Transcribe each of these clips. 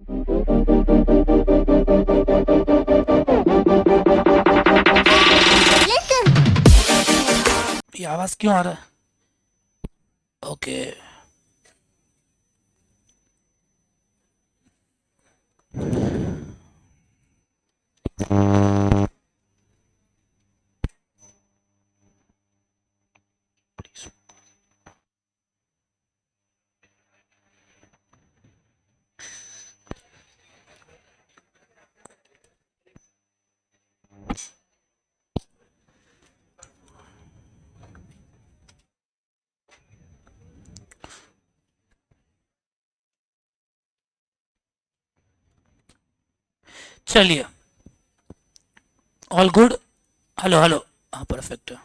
ये आवाज क्यों आ रहा है? ओके चलिए, ऑल गुड। हेलो हेलो, हाँ परफेक्ट है।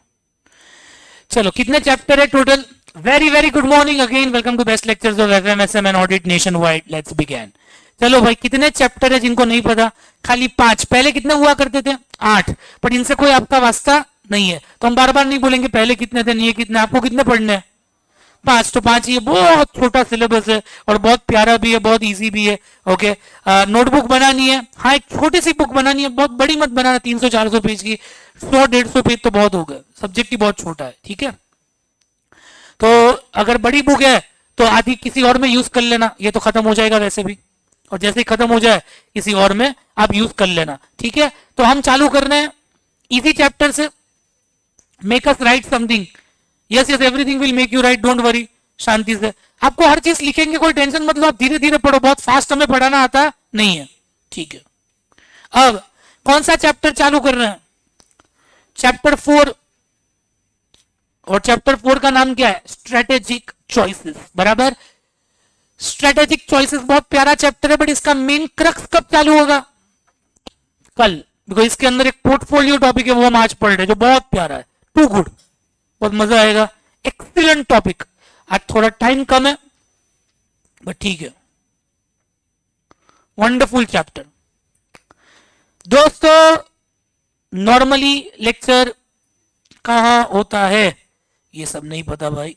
चलो, कितने चैप्टर है total? Very very good morning again, welcome to best lectures of FMSM and audit nationwide. Let's begin. चलो भाई, कितने चैप्टर है जिनको नहीं पता? खाली 5। पहले कितने हुआ करते थे? 8। बट इनसे कोई आपका वास्ता नहीं है, तो हम बार बार नहीं बोलेंगे पहले कितने थे, नहीं है कितने। आपको कितने पढ़ने हैं? 5। तो 5 ये बहुत छोटा सिलेबस है और बहुत प्यारा भी है, बहुत इजी भी है। ओके, नोटबुक बनानी है, हाँ एक छोटी सी बुक बनानी है, बहुत बड़ी मत बनाना, 300-400 पेज की। 100-150 पेज तो बहुत हो गए, सब्जेक्ट ही बहुत छोटा है, ठीक है। तो अगर बड़ी बुक है तो आधी किसी और में यूज कर लेना, ये तो खत्म हो जाएगा वैसे भी, और जैसे ही खत्म हो जाए किसी और में आप यूज कर लेना, ठीक है। तो हम चालू कर रहे हैं इजी चैप्टर से। Make us write something. Yes yes, everything will make you write, don't worry. शांति से आपको हर चीज लिखेंगे, कोई टेंशन मतलब, आप धीरे धीरे पढ़ो, बहुत फास्ट हमें पढ़ाना आता नहीं है, ठीक है। अब कौन सा चैप्टर चालू कर रहे हैं? चैप्टर 4, और चैप्टर 4 का नाम क्या है? स्ट्रेटेजिक चॉइसेस, बराबर। स्ट्रेटेजिक चॉइसेस बहुत प्यारा चैप्टर है, बट इसका मेन क्रक्स कब चालू होगा? कल, बिकॉज इसके अंदर एक पोर्टफोलियो टॉपिक है, वो हम आज पढ़ रहे हैं, जो बहुत प्यारा है, टू गुड, बहुत मजा आएगा। Excellent topic. आज थोड़ा टाइम कम है बट ठीक है। Wonderful chapter. दोस्तों, नॉर्मली लेक्चर कहां होता है ये सब नहीं पता भाई।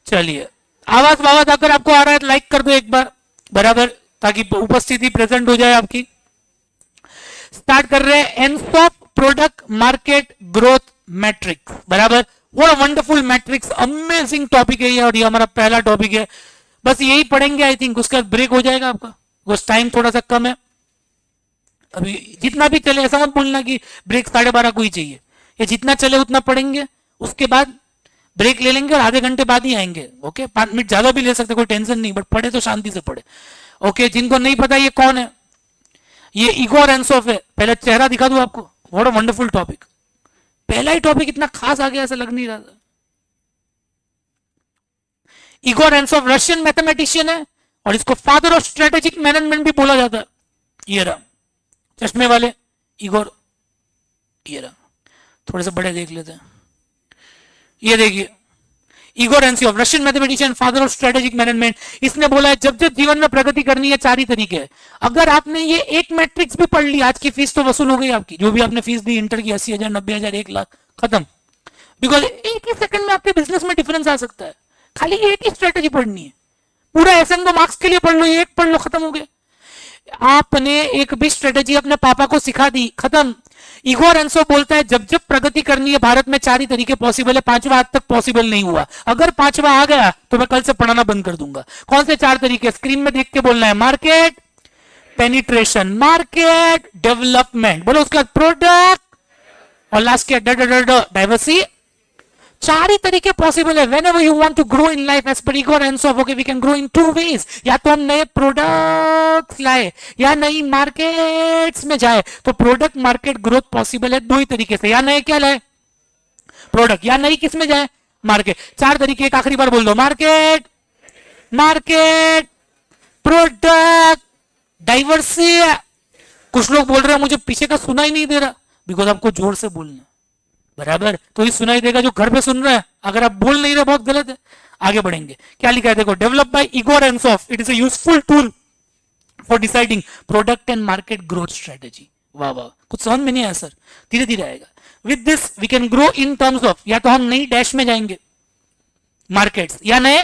चलिए, आवाज बावाज अगर आपको आ रहा है तो लाइक कर दो एक बार, बराबर, ताकि उपस्थिति प्रेजेंट हो जाए आपकी। स्टार्ट कर रहे हैं। एनसॉप प्रोडक्ट मार्केट ग्रोथ मैट्रिक्स, बराबर। What a wonderful matrix, amazing topic है ये, और ये हमारा पहला टॉपिक है। बस यही पढ़ेंगे आई थिंक, उसके बाद ब्रेक हो जाएगा आपका, बस टाइम थोड़ा सा कम है अभी। जितना भी चले, ऐसा मत बोलना कि ब्रेक 12:30 को ही चाहिए, ये जितना चले उतना पढ़ेंगे, उसके बाद ब्रेक ले लेंगे और आधे घंटे बाद ही आएंगे। ओके, 5 मिनट ज्यादा भी ले सकते, कोई टेंशन नहीं, बट पढ़े तो शांति से पढ़े। ओके, जिनको नहीं पता ये कौन है, ये इगोर एंसॉफ है। पहले चेहरा दिखा दूं आपको। व्हाट अ वंडरफुल टॉपिक, पहला ही टॉपिक इतना खास आ गया, ऐसा लग नहीं रहा था। इगोर एंसॉफ रशियन मैथमेटिशियन है, और इसको फादर ऑफ स्ट्रेटेजिक मैनेजमेंट भी बोला जाता है। ये रहा चश्मे वाले इगोर, ये रहा। थोड़े से बड़े देख लेते हैं, ये देखिए, Igor Ansoff, Russian mathematician, father of strategic management. इसने बोला है जब जब जीवन में प्रगति करनी है 4 ही तरीके हैं। अगर आपने ये एक मैट्रिक्स भी पढ़ ली, आज की फीस तो वसूल हो गई आपकी, जो भी आपने फीस दी इंटर की, 80,000, 90,000, 1,00,000, खत्म। बिकॉज एक ही सेकंड में आपके बिजनेस में डिफरेंस आ सकता है। खाली एक ही स्ट्रेटेजी पढ़नी है, पूरा एसएन 2 मार्क्स के लिए पढ़ लो, एक पढ़ लो, खत्म हो गया। आपने एक भी स्ट्रेटेजी अपने पापा को सिखा दी, खत्म। इगोर एंसॉफ बोलता है जब जब प्रगति करनी है भारत में 4 ही तरीके पॉसिबल है, 5वां आज तक पॉसिबल नहीं हुआ। अगर 5वां आ गया तो मैं कल से पढ़ाना बंद कर दूंगा। कौन से 4 तरीके? स्क्रीन में देख के बोलना है। मार्केट पेनिट्रेशन, मार्केट डेवलपमेंट, बोलो उसके बाद प्रोडक्ट, और लास्ट के डाइवर्सिटी। 4 ही तरीके पॉसिबल है। Whenever you want to grow in life as per Igor Ansoff, okay, we can grow in 2 ways. या तो हम नए प्रोडक्ट्स लाए या नई मार्केट्स में जाए। तो प्रोडक्ट मार्केट ग्रोथ पॉसिबल है 2 ही तरीके से, या नए क्या लाए? प्रोडक्ट, या नई किस में जाए? मार्केट। 4 तरीके, एक आखिरी बार बोल दो। Market, market, product, diversity. कुछ लोग बोल रहे हैं मुझे पीछे का सुना ही नहीं दे रहा, बिकॉज आपको जोर से बोलना, बराबर, तो ही सुनाई देगा जो घर पे सुन रहा है। अगर आप बोल नहीं रहे बहुत गलत है। आगे बढ़ेंगे, क्या लिखा है देखो। Develop by Igor Ansoff, it is a useful tool for deciding product and market growth strategy. वाह वाह, कुछ समझ में नहीं आया सर, धीरे धीरे आएगा। With this we can grow in terms of, या तो हम नई डैश में जाएंगे मार्केट्स, या नए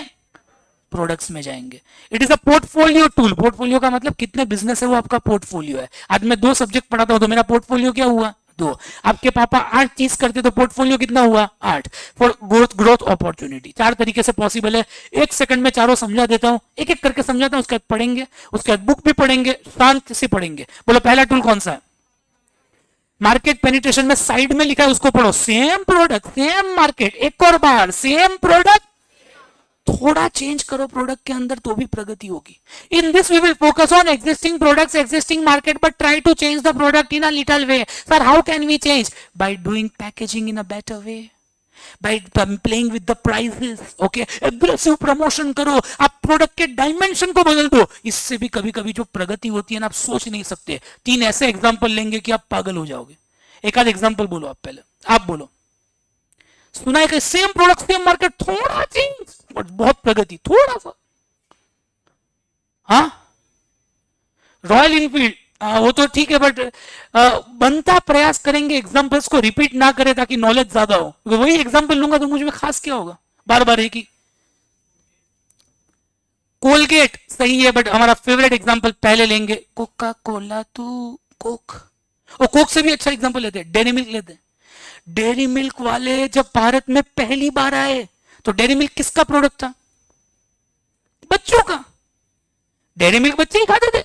प्रोडक्ट्स में जाएंगे। It is a portfolio tool. Portfolio का मतलब कितने बिजनेस है वो आपका पोर्टफोलियो है। आज मैं 2 सब्जेक्ट पढ़ाता हूं तो मेरा पोर्टफोलियो क्या हुआ? 2। आपके पापा 8 चीज करते तो पोर्टफोलियो कितना हुआ? 8। फॉर ग्रोथ अपॉर्चुनिटी 4 तरीके से पॉसिबल है। 1 सेकंड में चारों समझा देता हूं, एक एक करके समझाता हूं, उसके बाद पढ़ेंगे, उसके बाद बुक भी पढ़ेंगे, शांत से पढ़ेंगे। बोलो पहला टूल कौन सा है? मार्केट पेनिट्रेशन में साइड में लिखा है उसको पढ़ो। सेम प्रोडक्ट सेम मार्केट, एक और बार सेम प्रोडक्ट, थोड़ा चेंज करो प्रोडक्ट के अंदर तो भी प्रगति होगी। In this we will focus on existing products, existing market, but try to change the product in a little way. Sir how can we change? By doing packaging in a better way, by playing with the prices, okay, aggressive promotion करो, आप product के dimension को बदल दो। इससे भी कभी कभी जो प्रगति होती है ना, आप सोच नहीं सकते। 3 ऐसे एग्जांपल लेंगे कि आप पागल हो जाओगे। एक आध एग्जांपल बोलो आप पहले, आप बोलो। सुना है कि सेम प्रोडक्ट सेम मार्केट, थोड़ा चेंज बट बहुत प्रगति, थोड़ा सा। हाँ, रॉयल इनफील्ड, वो तो ठीक है, बट बनता प्रयास करेंगे एग्जांपल्स को रिपीट ना करें ताकि नॉलेज ज्यादा हो। वही एग्जांपल लूंगा तो मुझ में खास क्या होगा? बार बार एक ही। कोलगेट सही है, बट हमारा फेवरेट एग्जांपल पहले लेंगे, कोका कोला टू कोक। और कोक से भी अच्छा एग्जांपल लेते हैं, डेयरी मिल्क लेते हैं। डेयरी मिल्क वाले जब भारत में पहली बार आए तो डेयरी मिल्क किसका प्रोडक्ट था? बच्चों का। डेयरी मिल्क बच्चे ही खाते थे।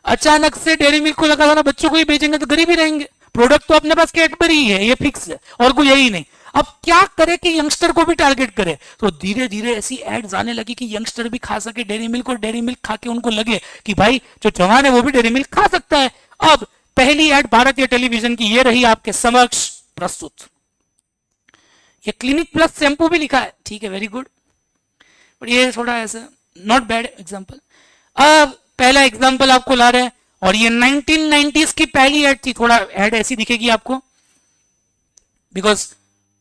अचानक से डेयरी मिल्क को लगा था ना बच्चों को ही बेचेंगे तो गरीब ही रहेंगे, प्रोडक्ट तो अपने पास कैडबरी ही है, ये फिक्स है और कोई यही नहीं। अब क्या करे कि यंगस्टर को भी टारगेट करे? तो धीरे धीरे ऐसी एड्स आने लगी कि यंगस्टर भी खा सके डेयरी मिल्क, और डेयरी मिल्क खा के उनको लगे कि भाई जो जवान है वो भी डेयरी मिल्क खा सकता है। अब पहली एड भारतीय टेलीविजन की ये रही आपके समक्ष प्रस्तुत। ये क्लिनिक प्लस शैम्पू भी लिखा है, ठीक है, वेरी गुड, बट ये थोड़ा ऐसा नॉट बैड एग्जांपल। अब पहला एग्जांपल आपको ला रहे हैं, और ये 1990s की पहली एड थी। थोड़ा एड ऐसी दिखेगी आपको बिकॉज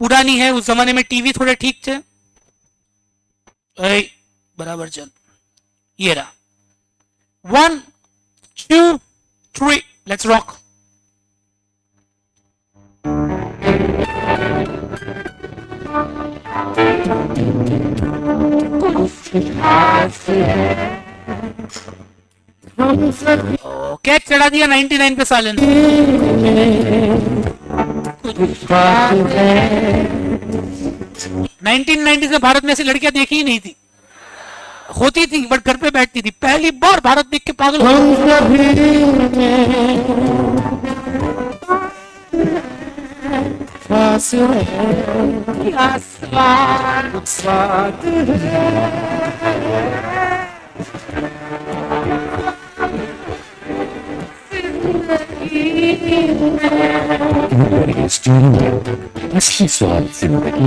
पुरानी है, उस जमाने में टीवी थोड़े ठीक थे। बराबर चल, ये रहा 1 2 3 लेट्स रॉक। क्या चढ़ा दिया 99 पे सालन। 1990 में भारत में ऐसी लड़कियां देखी ही नहीं थी, होती थी बट घर पे बैठती थी। पहली बार भारत देख के पागल हो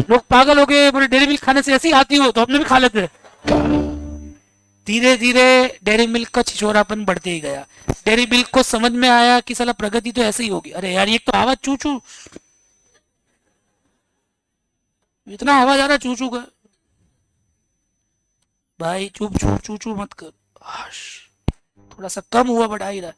लोग पागल हो गए, बोले डेयरी मिल्क खाने से ऐसी आती हो तो अपने भी खा लेते। धीरे धीरे डेयरी मिल्क का छिछोरापन बढ़ते ही गया। डेयरी मिल्क को समझ में आया कि साला प्रगति तो ऐसे ही होगी। अरे यार ये तो आवाज चू चू, इतना आवाज आ रहा चू चू का, भाई चुप चू चू चू मत कर। थोड़ा सा कम हुआ बट आ ही रहा।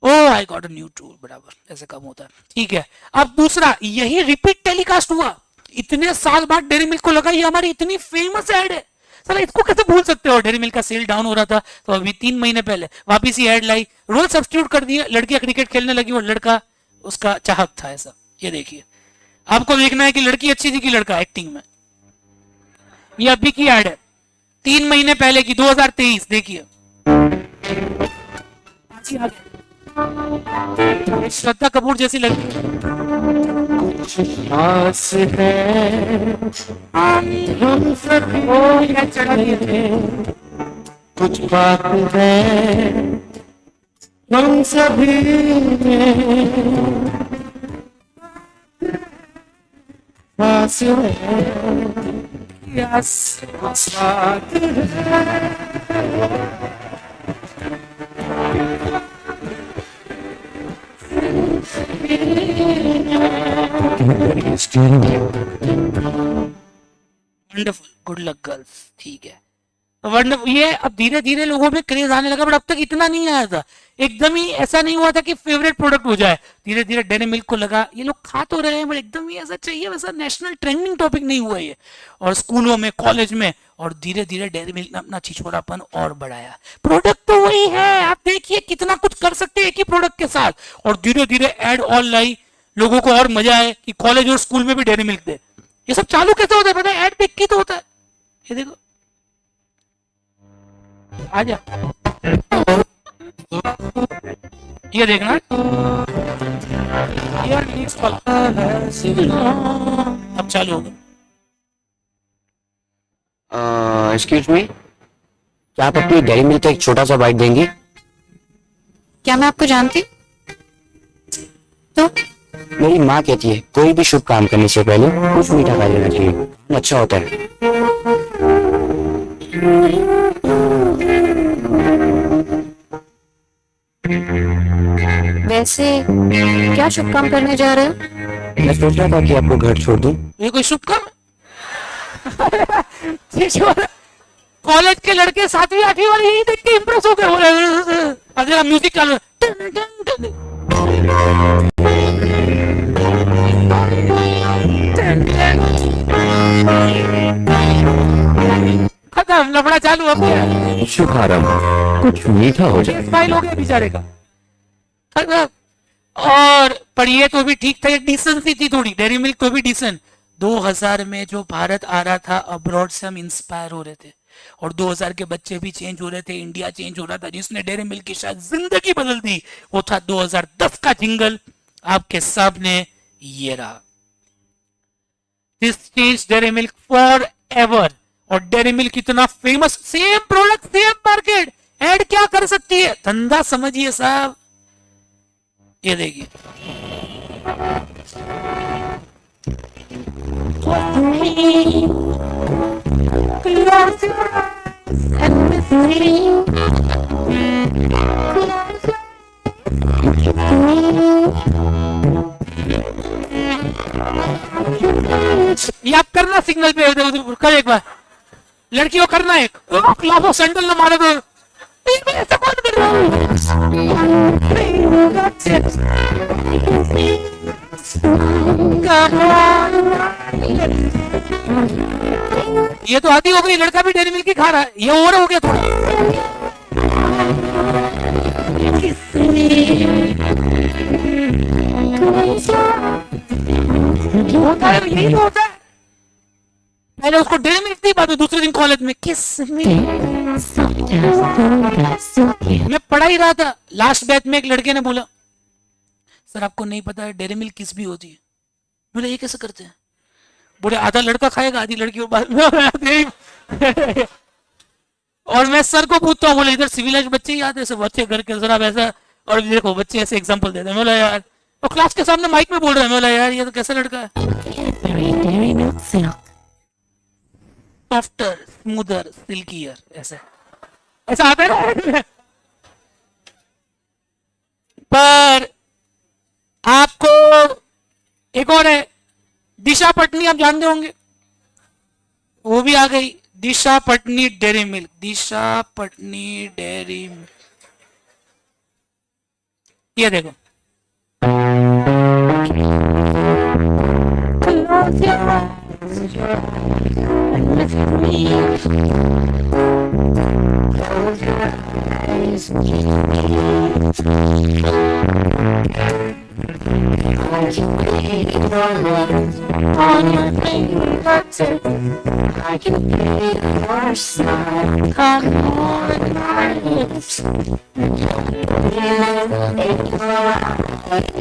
Oh I got a new tool, बराबर ऐसे कम होता है, ठीक है। अब दूसरा, यही रिपीट टेलीकास्ट हुआ। इतने साल बाद डेयरी मिल्क को लगा ये हमारी इतनी फेमस एड है, सर इसको कैसे भूल सकते हो। डेयरी मिल्क का सेल डाउन हो रहा था तो अभी 3 महीने पहले वापिस ही एड लाई, रोल सब्स्टिट्यूट कर दिया, लड़कियां क्रिकेट खेलने लगी और लड़का उसका चाहक था ऐसा। ये देखिए, आपको देखना है कि लड़की अच्छी थी कि लड़का एक्टिंग में। ये अभी की एड है, 3 महीने पहले की, 2023, देखिए। श्रद्धा कपूर जैसी लड़की कुछ बात है हम सभी वंडरफुल, गुड लक गर्ल्स, ठीक है। वरना ये अब धीरे धीरे लोगों में क्रेज आने लगा, बट अब तक इतना नहीं आया था, एकदम ही ऐसा नहीं हुआ था कि फेवरेट प्रोडक्ट हो जाए। धीरे धीरे डेयरी मिल्क को लगा ये लोग खा तो रहे हैं, बट एकदम ही ऐसा चाहिए वैसा नेशनल ट्रेंडिंग टॉपिक नहीं हुआ ये। और स्कूलों में, कॉलेज में, और धीरे धीरे डेयरी मिल्क ने अपना छिछोरापन और बढ़ाया। प्रोडक्ट तो वही है, आप देखिए कितना कुछ कर सकते हैं एक ही प्रोडक्ट के साथ, और धीरे धीरे एड ऑल लाई, लोगों को और मजा आए कि कॉलेज और स्कूल में भी डेयरी मिल्क दे। ये सब चालू कैसे होता है पता है? एड देख के तो होता है। ये देखो, आजा, ये देखना, यार नेक्स्ट वाला अब चालू होगा। एक्सक्यूज मी, क्या आप अपनी डेयरी मिल्क का एक छोटा सा बाइट देंगी? क्या मैं आपको जानती तो? मेरी माँ कहती है कोई भी शुभ काम करने से पहले कुछ मीठा खा लेना चाहिए, अच्छा होता है। वैसे क्या शुभ काम करने जा रहे हो? मैं सोच रहा था कि आपको घर छोड़ दूं। ये कोई शुभ काम है? कॉलेज के लड़के 7वीं 8वीं वाले यही देख के इंप्रेस हो गए, अब जरा म्यूजिक चालू है। खत्म, लफड़ा चालू। अब क्या शुभारंभ, कुछ मीठा हो जाए। स्माइल हो गया बेचारे का। खत्म। और पर ये तो भी ठीक था, ये डिसेंसी थी थोड़ी, डेयरी मिल्क तो भी डिसेंट। 2000 में जो भारत आ रहा था अब्रॉड से हम इंस्पायर हो रहे थे, और 2000 के बच्चे भी चेंज हो रहे थे, इंडिया चेंज हो रहा था। जिसने डेयरी मिल्क की शायद जिंदगी बदल दी वो था 2010 का जिंगल आपके सामने, ये रहा। This change dairy milk for ever. और डेयरी मिल्क इतना famous, same product same market, add क्या कर सकती है? धंधा समझिए साहब। ये देखिए, ये आप करना सिग्नल पे कर, एक बार लड़की को करना, एक लाभो सैंडल न मारे तो ऐसा कौन कर रहा हूँ? ये तो आदि हो गई, लड़का भी डेयरी मिल्क ही खा रहा है, ये ओवर हो गया थोड़ा। होता है, यही तो होता है। मैंने उसको डेयरी मिल्क दी, बाद में दूसरे दिन कॉलेज में किस मैं पढ़ा ही रहा था, लास्ट बैच में एक लड़के ने बोला सर आपको नहीं पता है डेयरी मिल्क किस भी होती है। बोले ये कैसे करते हैं? बोले आधा लड़का खाएगा आधी लड़की, और बाद में और मैं सर को पूछता हूँ, बोले इधर सिविलाइज बच्चे ही आते हैं सब अच्छे घर के, जरा वैसा, और देखो बच्चे ऐसे एग्जांपल देते हैं। बोला यार, और क्लास के सामने माइक में बोल रहे हैं, बोला यार ये तो कैसा लड़का है? सॉफ्टर, स्मूदर, सिल्कियर, ऐसा ऐसा आता है ना। पर आपको एक और है, दिशा पटनी, आप जानते होंगे, वो भी आ गई। दिशा पटनी डेयरी मिल्क, दिशा पटनी डेयरी मिल्क, ये देखो।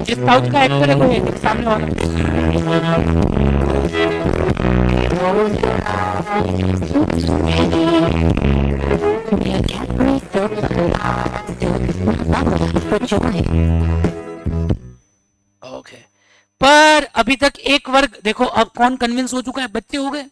जिस साउथ का एक्टर है वो है सामने वाला। ओके, पर अभी तक एक वर्ग देखो, अब कौन कन्विंस हो चुका है? बच्चे हो गए,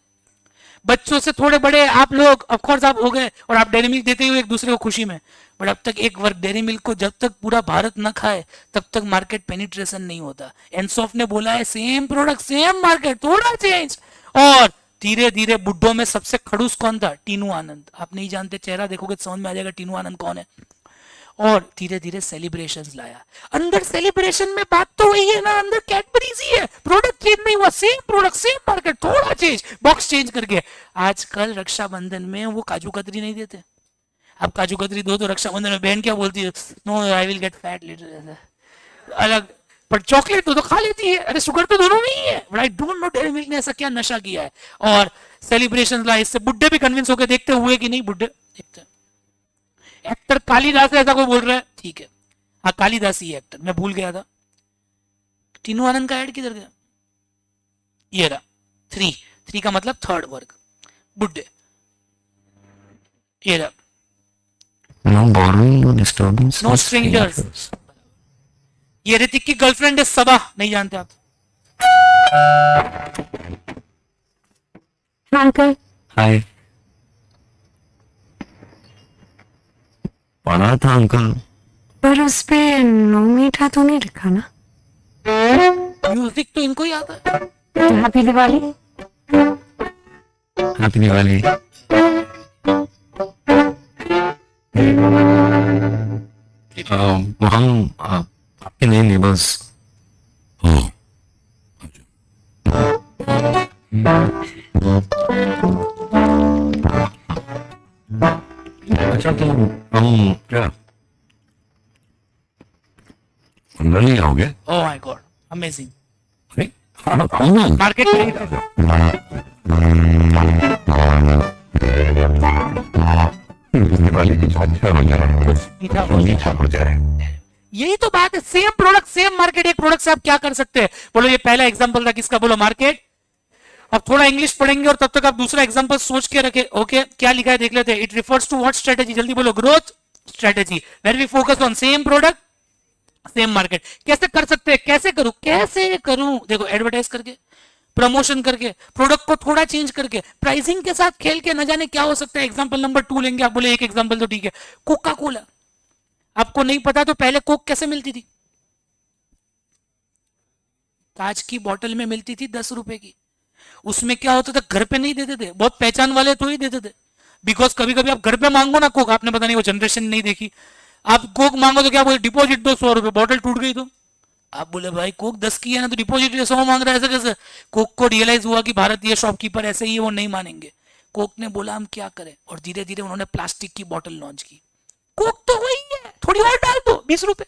बच्चों से थोड़े बड़े आप लोग ऑफ कोर्स आप हो गए, और आप डेयरी मिल्क देते हो एक दूसरे को खुशी में। बट अब तक एक वर्ग डेयरी मिल्क को जब तक पूरा भारत न खाए तब तक मार्केट पेनिट्रेशन नहीं होता। एनसॉफ ने बोला है सेम प्रोडक्ट सेम मार्केट, थोड़ा चेंज, और धीरे धीरे बुड्ढों में सबसे खड़ूस कौन था? टीनू आनंद। आप नहीं जानते, चेहरा देखोगे तो समझ में आ जाएगा टीनू आनंद कौन है। और धीरे धीरे सेलिब्रेशंस लाया। अंदर सेलिब्रेशन में बात तो वही है ना, अंदर कैडबरीज ही है, प्रोडक्ट चेंज नहीं हुआ, सेम प्रोडक्ट सेम मार्केट, थोड़ा चेंज, बॉक्स चेंज करके। आजकल रक्षाबंधन में वो काजू कतरी नहीं देते। अब काजू कतरी दो तो रक्षाबंधन में बहन क्या बोलती है? No I will get fat later, अलग। पर चॉकलेट तो खा लेती है, अरे शुगर तो दोनों में ही है। But I don't know dairy milk ने ऐसा क्या नशा किया है। और सेलिब्रेशन लाए, इससे बुड्ढे भी कन्विंस होकर देखते हुए कि नहीं, बुड्ढे देखते। एक्टर कालिदास ऐसा कोई बोल रहा है, ठीक है, हाँ कालिदास ही एक्टर, मैं भूल गया था। टीनू आनंद का ऐड किधर गया? ये रहा, 3 का मतलब थर्ड वर्ग, बुड्ढे। ये रहा, No boring, no disturbance. No strangers. ये ऋतिक की गर्लफ्रेंड है सबा, नहीं जानते आप? Uncle Hi. पढ़ा था अंकल। पर उस पे नो मीठा तो नहीं लिखा ना? म्यूजिक तो इनको ही आता है। हैप्पी दिवाली। हैप्पी दिवाली। हम आपके नए नेबर्स। अच्छा तो हम क्या अंदर नहीं आओगे? Oh my God, amazing. अरे हाँ आऊंगा। मार्केट दिवाली की अच्छा हो जाए, मीठा मीठा हो जाए। यही तो बात है, सेम प्रोडक्ट सेम मार्केट। एक प्रोडक्ट से आप क्या कर सकते हैं? बोलो, ये पहला एग्जांपल था किसका? बोलो मार्केट। अब थोड़ा इंग्लिश पढ़ेंगे और तब तक आप दूसरा एग्जांपल सोच के रखे। ओके, क्या लिखा है देख लेते हैं। It refers to what strategy? जल्दी बोलो। Growth strategy, where we focus on same product same market. कैसे कर सकते हैं? कैसे करूं? देखो, एडवर्टाइज करके, प्रमोशन करके, प्रोडक्ट को थोड़ा चेंज करके, प्राइसिंग के साथ खेल के, न जाने क्या हो सकता है। एग्जांपल नंबर 2 लेंगे। आप बोले एक एग्जांपल तो ठीक है, कोका कोला। आपको नहीं पता तो पहले कोक कैसे मिलती थी? कांच की बोतल में मिलती थी 10 रुपए की। उसमें क्या होता था? घर पे नहीं देते थे, बहुत पहचान वाले तो ही देते थे। बिकॉज कभी कभी आप घर पे मांगो ना कोक, आपने पता नहीं वो जनरेशन नहीं देखी, आप कोक मांगो तो क्या बोले? डिपॉजिट दो 100 रुपए, बोतल टूट गई तो आप बोले भाई कोक 10 की है ना, तो डिपॉजिट 100 मांग रहा है, ऐसे कैसे? कोक को रियलाइज हुआ कि भारतीय शॉपकीपर ऐसे ही है, वो नहीं मानेंगे। कोक ने बोला हम क्या करें, और धीरे धीरे उन्होंने प्लास्टिक की बोतल लॉन्च की। कोक तो वही है, थोड़ी और डाल दो, 20 रुपए।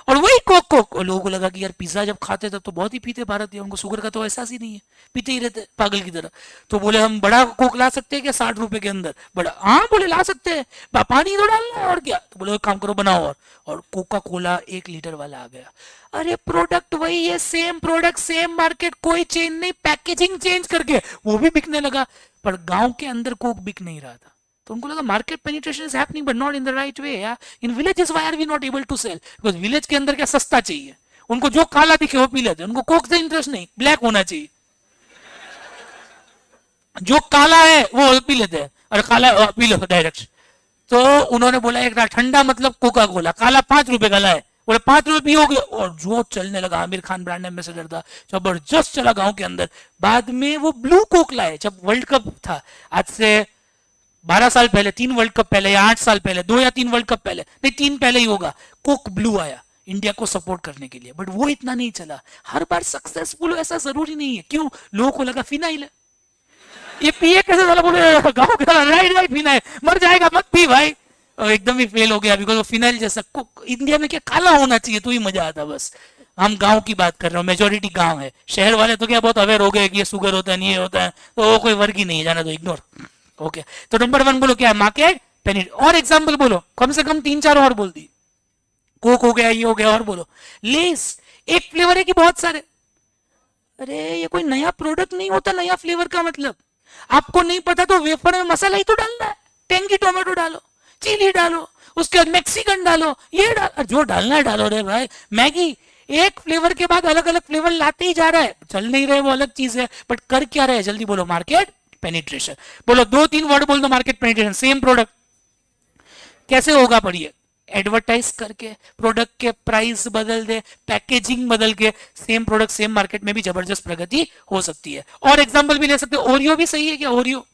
और वही कोक लोगों को लगा कि यार पिज्जा जब खाते तब तो बहुत ही पीते भारतीय, उनको शुगर का तो एहसास ही नहीं है, पीते ही रहते पागल की तरह। तो बोले हम बड़ा कोक ला सकते हैं क्या 60 रुपए के अंदर? बड़ा, हाँ बोले ला सकते हैं, पानी तो डालना है और क्या। तो बोले काम करो बनाओ, और कोका कोला 1 लीटर वाला आ गया। अरे प्रोडक्ट वही है, सेम प्रोडक्ट सेम मार्केट, कोई चेंज नहीं, पैकेजिंग चेंज करके वो भी बिकने लगा। पर गांव के अंदर कोक बिक नहीं रहा था, तो उनको लगा market penetration is happening but not in the right way. यार in villages why are we not able to sell? Because village के अंदर क्या सस्ता चाहिए, उनको जो काला दिखे वो पी लेते हैं, उनको कोक से इंटरेस्ट नहीं, ब्लैक होना चाहिए। जो काला है वो पी लेते हैं, और काला पी लो डायरेक्ट। तो उन्होंने बोला एक ठंडा मतलब कोका कोला, काला 5 रुपए का लाए, बोले 5 रुपए पियोगे, और जो चलने लगा। आमिर खान ब्रांड एम्बेसडर था, जबरदस्त चला गांव के अंदर। बाद में वो ब्लू कोक लाए, जब वर्ल्ड कप था, आज से 12 साल पहले, 3 वर्ल्ड कप पहले, या 8 साल पहले, 2 या 3 वर्ल्ड कप पहले, नहीं 3 पहले ही होगा, कोक ब्लू आया इंडिया को सपोर्ट करने के लिए। बट वो इतना नहीं चला। हर बार सक्सेसफुल ऐसा जरूरी नहीं है। क्यों? लोगों को लगा फिनाइल है, ये पिए कैसे? साला बोले गाँव के राइट फिनाइल, मर जाएगा मत पी भाई। और एकदम ही फेल हो गया, बिकॉज वो फिनाइल जैसा इंडिया में क्या काला होना चाहिए तो ही मजा आता। बस हम गांव की बात कर रहे हो, मेजोरिटी गांव है। शहर वाले तो क्या बहुत अवेयर हो गए कि ये शुगर होता है, नहीं ये होता है, तो वो कोई वर्ग ही नहीं है, जाना तो इग्नोर। ओके, तो नंबर 1 बोलो क्या है? मार्केट पेनिट। और एग्जाम्पल बोलो, कम से कम 3-4 और बोल दी। कोक हो गया, ये हो गया, और बोलो। लेस एक फ्लेवर है कि बहुत सारे? अरे ये कोई नया प्रोडक्ट नहीं होता नया फ्लेवर का मतलब। आपको नहीं पता तो वेफर में मसाला ही तो डालना है, टेंगी टोमेटो डालो, चिली डालो, उसके बाद मैक्सिकन डालो, ये डाल, जो डालना है डालो रे भाई। मैगी एक फ्लेवर के बाद अलग अलग फ्लेवर लाते ही जा रहा है, चल नहीं रहे वो अलग चीज है, बट कर क्या रहे? जल्दी बोलो। Market penetration. बोलो 2-3 वर्ड बोल दो। मार्केट पेनिट्रेशन, सेम प्रोडक्ट कैसे होगा? पढ़िए, एडवर्टाइज करके प्रोडक्ट के प्राइस बदल दे, पैकेजिंग बदल के सेम प्रोडक्ट सेम मार्केट में भी जबरदस्त प्रगति हो सकती है। और एग्जांपल भी ले सकते हैं, ओरियो भी सही है क्या? ओरियो,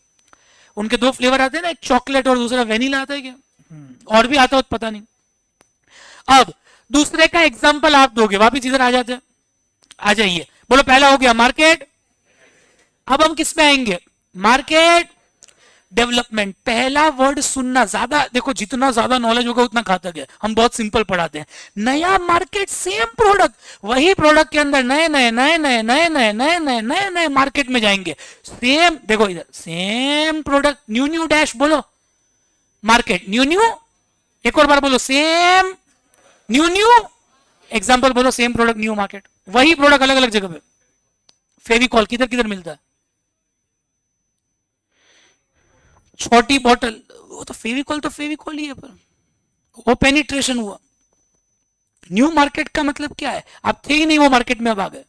उनके दो फ्लेवर आते हैं ना, एक चॉकलेट और दूसरा वेनिला आता है क्या? और भी आता हो तो पता नहीं। अब दूसरे का एग्जांपल आप दोगे, वापिस इधर आ जाते हैं, आ जाइए। बोलो पहला हो गया मार्केट, अब हम किस में आएंगे? Market development. पहला वर्ड सुनना, ज्यादा देखो, जितना ज्यादा नॉलेज होगा उतना घातक है। हम बहुत सिंपल पढ़ाते हैं। नया मार्केट, सेम प्रोडक्ट, वही प्रोडक्ट के अंदर नए नए नए नए नए नए नए नए नए नए मार्केट में जाएंगे। सेम, देखो इधर same product, new new dash बोलो, मार्केट न्यू न्यू, एक और बार बोलो, सेम न्यू न्यू, एग्जाम्पल बोलो, सेम प्रोडक्ट न्यू मार्केट, वही प्रोडक्ट अलग अलग जगह पे। फेविकॉल किधर किधर मिलता है? छोटी बॉटल, वो तो फेविकॉल ही है, पर वो पेनिट्रेशन हुआ। न्यू मार्केट का मतलब क्या है? आप थे ही नहीं वो मार्केट में, अब आ गए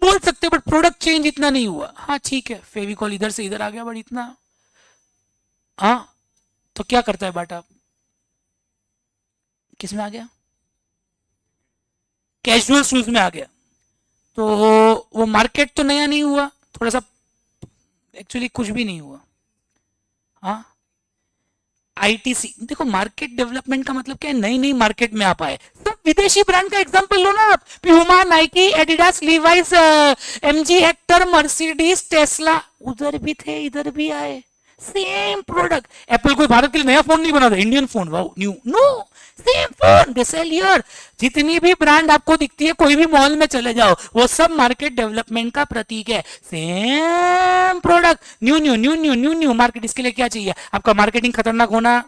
बोल सकते हो, बट प्रोडक्ट चेंज इतना नहीं हुआ। हाँ ठीक है, फेविकॉल इधर से इधर आ गया, बट इतना, हाँ तो क्या करता है बाटा? किस में आ गया? कैजुअल शूज में आ गया। तो वो मार्केट तो नया नहीं हुआ, थोड़ा सा, एक्चुअली कुछ भी नहीं हुआ। हाँ, आईटीसी, देखो मार्केट डेवलपमेंट का मतलब क्या है? नई नई मार्केट में आप आए। सब विदेशी ब्रांड का एग्जांपल लो ना आप, Puma, Nike, Adidas, Levi's, MG Hector, Mercedes, Tesla, उधर भी थे इधर भी आए, सेम प्रोडक्ट। एप्पल कोई भारत के लिए नया फोन नहीं बना था, Indian phone, wow new, no, same phone they sell here. जितनी भी ब्रांड आपको दिखती है, कोई भी मॉल में चले जाओ, वो सब मार्केट डेवलपमेंट का प्रतीक है। Same product, new new new new new new market. इसके लिए क्या चाहिए? आपका मार्केटिंग खतरनाक होना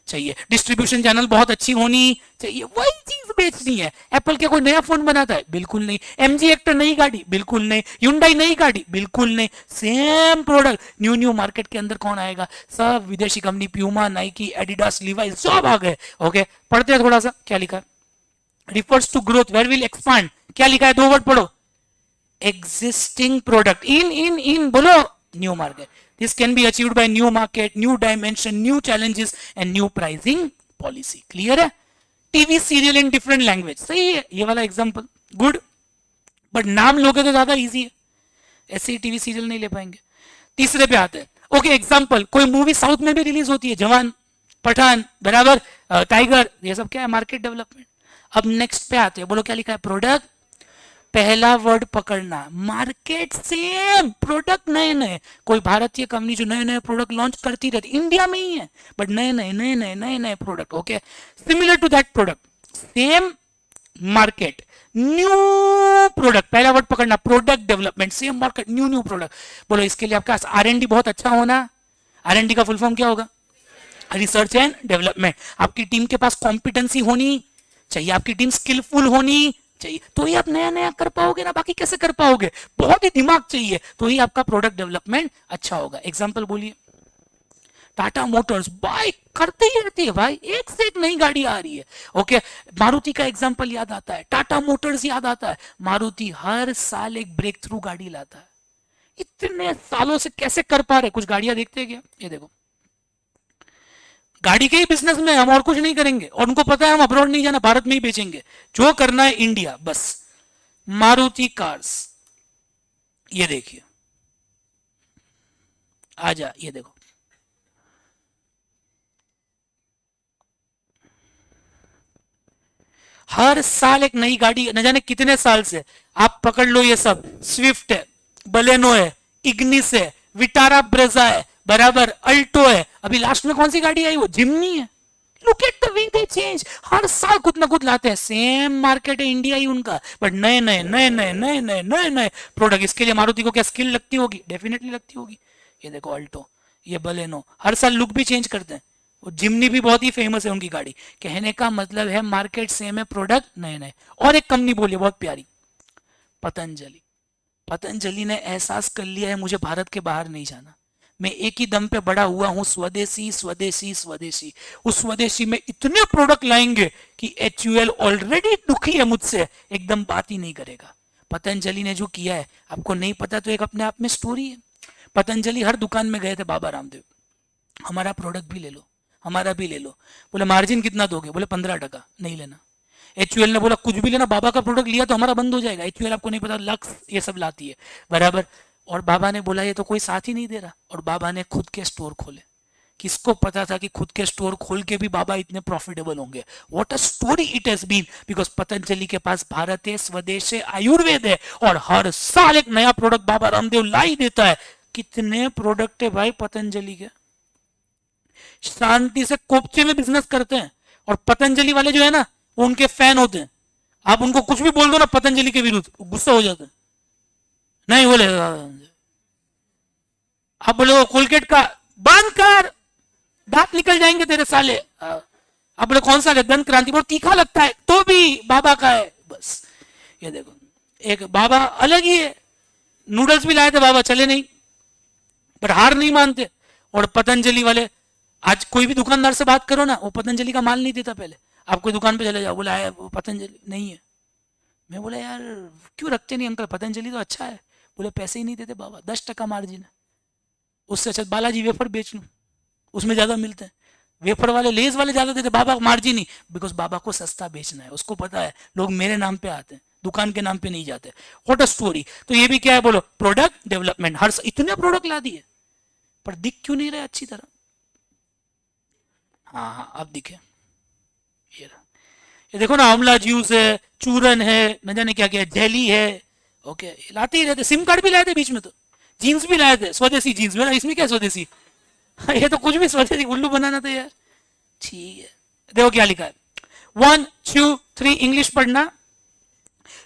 चाहिए, डिस्ट्रीब्यूशन चैनल बहुत अच्छी होनी चाहिए, वही चीज बेचनी है। एप्पल क्या कोई नया फोन बनाता है? बिल्कुल नहीं। एमजी हेक्टर नई गाड़ी? बिल्कुल नहीं। Hyundai नई गाड़ी? बिल्कुल नहीं। Same product, new new market के अंदर कौन आएगा? सब विदेशी company, Puma, Nike, Adidas, Levi's, सब आ गए। ओके, पढ़ते हैं थोड़ा सा, क्या लिखा है? Refers to growth, where will expand, क्या लिखा है? दो वर्ड पढ़ो, existing product in बोलो, new market. This can be achieved by new market, new dimension, new challenges and new pricing policy. Clear है? TV serial in different language, सही है ये वाला एग्जांपल, गुड। बट नाम लोगे तो ज्यादा इजी है, ऐसे ही टीवी सीरियल नहीं ले पाएंगे। तीसरे पे आते हैं। ओके, एग्जांपल, कोई मूवी साउथ में भी रिलीज होती है, जवान, पठान, बराबर, टाइगर, ये सब क्या है? Market development. अब नेक्स्ट पे आते हैं, बोलो क्या लिखा है? प्रोडक्ट। पहला वर्ड पकड़ना, मार्केट सेम, प्रोडक्ट नए नए। कोई भारतीय कंपनी जो नए नए प्रोडक्ट लॉन्च करती रहती, इंडिया में ही है, बट नए नए नए नए नए नए product. Okay, similar to that product, same market, new product. पहला वर्ड पकड़ना, product development, same market, new new product. बोलो इसके लिए आपका आरएनडी बहुत अच्छा होना। आरएनडी का फुल फॉर्म क्या होगा? Research and development. आपकी टीम के पास कॉम्पिटेंसी होनी चाहिए, आपकी टीम स्किलफुल होनी चाहिए, तो ही आप नया नया कर पाओगे ना, बाकी कैसे कर पाओगे? बहुत ही दिमाग चाहिए, तो ही आपका प्रोडक्ट डेवलपमेंट अच्छा होगा। एग्जांपल बोलिए, टाटा मोटर्स बाइक करते ही रहती है भाई, एक से एक नई गाड़ी आ रही है। ओके, मारुति का एग्जांपल याद आता है, टाटा मोटर्स याद आता है। मारुति हर साल एक ब्रेक थ्रू गाड़ी लाता है। इतने सालों से कैसे कर पा रहे? कुछ गाड़ियां देखते हैं क्या? ये देखो, गाड़ी के ही बिजनेस में हम और कुछ नहीं करेंगे, और उनको पता है हम अब्रॉड नहीं जाना, भारत में ही बेचेंगे, जो करना है इंडिया बस। मारुति कार्स, ये देखिए, आजा, ये देखो, हर साल एक नई गाड़ी, न जाने कितने साल से। आप पकड़ लो, ये सब स्विफ्ट है, बलेनो है, इग्निस है, विटारा ब्रेजा है, बराबर, अल्टो है, अभी लास्ट में कौन सी गाड़ी आई? वो जिम्नी है। Look at the way they change, हर साल कुछ ना कुछ लाते हैं। सेम मार्केट है, इंडिया ही उनका, बट नए नए नए नए नए नए नए नए प्रोडक्ट। इसके लिए मारुति को क्या स्किल लगती होगी? डेफिनेटली लगती होगी। ये देखो अल्टो, ये बलेनो, हर साल लुक भी चेंज करते हैं। वो जिम्नी भी बहुत ही फेमस है उनकी गाड़ी। कहने का मतलब है मार्केट सेम है, प्रोडक्ट नए नए। और एक कंपनी बोलिए बहुत प्यारी, पतंजलि। पतंजलि ने एहसास कर लिया है मुझे भारत के बाहर नहीं जाना, मैं एक ही दम पे बड़ा हुआ हूं, स्वदेशी स्वदेशी स्वदेशी। उस स्वदेशी में इतने प्रोडक्ट लाएंगे कि HUL ऑलरेडी दुखी है मुझसे, एकदम बात ही नहीं करेगा। पतंजलि ने जो किया है, आपको नहीं पता तो एक अपने आप में स्टोरी है। पतंजलि हर दुकान में गए थे, बाबा रामदेव, हमारा प्रोडक्ट भी ले लो, हमारा भी ले लो। बोले मार्जिन कितना दोगे? बोले 15%। नहीं लेना। HUL ने बोला कुछ भी लेना, बाबा का प्रोडक्ट लिया तो हमारा बंद हो जाएगा। HUL आपको नहीं पता, लक्स ये सब लाती है, बराबर। और बाबा ने बोला ये तो कोई साथ ही नहीं दे रहा, और बाबा ने खुद के स्टोर खोले। किसको पता था कि खुद के स्टोर खोल के भी बाबा इतने प्रॉफिटेबल होंगे? What a story it has been, because Patanjali के पास भारत है, स्वदेश है, आयुर्वेद है, और हर साल एक नया प्रोडक्ट बाबा रामदेव ला ही देता है। कितने प्रोडक्ट है भाई पतंजलि के, शांति से कोपचे में बिजनेस करते हैं। और पतंजलि वाले जो है ना, वो उनके फैन होते हैं। आप उनको कुछ भी बोल दो ना पतंजलि के विरुद्ध, गुस्सा हो जाते हैं। नहीं बोले, आप बोले कोलगेट का बंद कर, दांत निकल जाएंगे तेरे साले। आप बोले कौन सा है? दंत क्रांति। बहुत तीखा लगता है तो भी बाबा का है। बस ये देखो, एक बाबा अलग ही है। नूडल्स भी लाए थे बाबा, चले नहीं, पर हार नहीं मानते। और पतंजलि वाले, आज कोई भी दुकानदार से बात करो ना, वो पतंजलि का माल नहीं देता। पहले आप कोई दुकान पे चले जाओ, बोला है वो पतंजलि नहीं है। मैं बोला यार क्यों रखते नहीं अंकल, पतंजलि तो अच्छा है। बोले पैसे ही नहीं देते बाबा, 10% मार्जिन है। उससे अच्छा बालाजी वेफर बेच लूं, उसमें ज्यादा मिलते हैं। वेफर वाले, लेज वाले ज्यादा देते, बाबा मार्जिन नहीं, बिकॉज बाबा को सस्ता बेचना है। उसको पता है लोग मेरे नाम पे आते हैं, दुकान के नाम पे नहीं जाते। What a story. तो ये भी क्या है बोलो, प्रोडक्ट डेवलपमेंट। हर इतने प्रोडक्ट ला दिए, पर दिख क्यों नहीं रहे अच्छी तरह? हाँ हाँ अब दिखे, ये देखो ना, आंवला जूस है, चूरन है, न जाने क्या क्या, जेली है। ओके, लाते ही रहते। सिम कार्ड भी लाए थे बीच में, तो जीन्स भी लाए थे, स्वदेशी जीन्स। मेरा इसमें क्या स्वदेशी, ये तो कुछ भी स्वदेशी, उल्लू बनाना था यार। ठीक है, देखो क्या लिखा है। 1 2 3 इंग्लिश पढ़ना।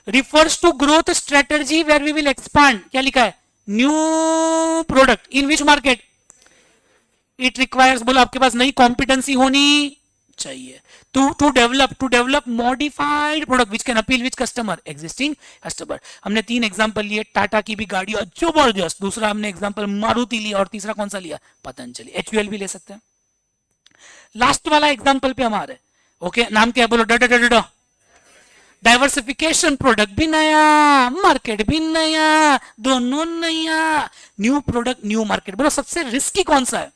Refers to growth strategy where we will expand. क्या लिखा है? New product in which market it requires. बोलो आपके पास नई कॉम्पिटेंसी होनी चाहिए। To develop modified product which can appeal which customer, existing customer. हमने 3 एग्जांपल लिए, टाटा की भी गाड़ी और जबरदस्त। दूसरा हमने एग्जांपल मारुति लिया, और तीसरा कौन सा लिया? पतंजलि। HUL भी ले सकते हैं। लास्ट वाला एग्जांपल पे हमारे, ओके, नाम क्या है बोलो? ड डाइवर्सिफिकेशन। प्रोडक्ट भी नया, मार्केट भी नया, दोनों नया। New product new market. बोलो सबसे रिस्की कौन सा है?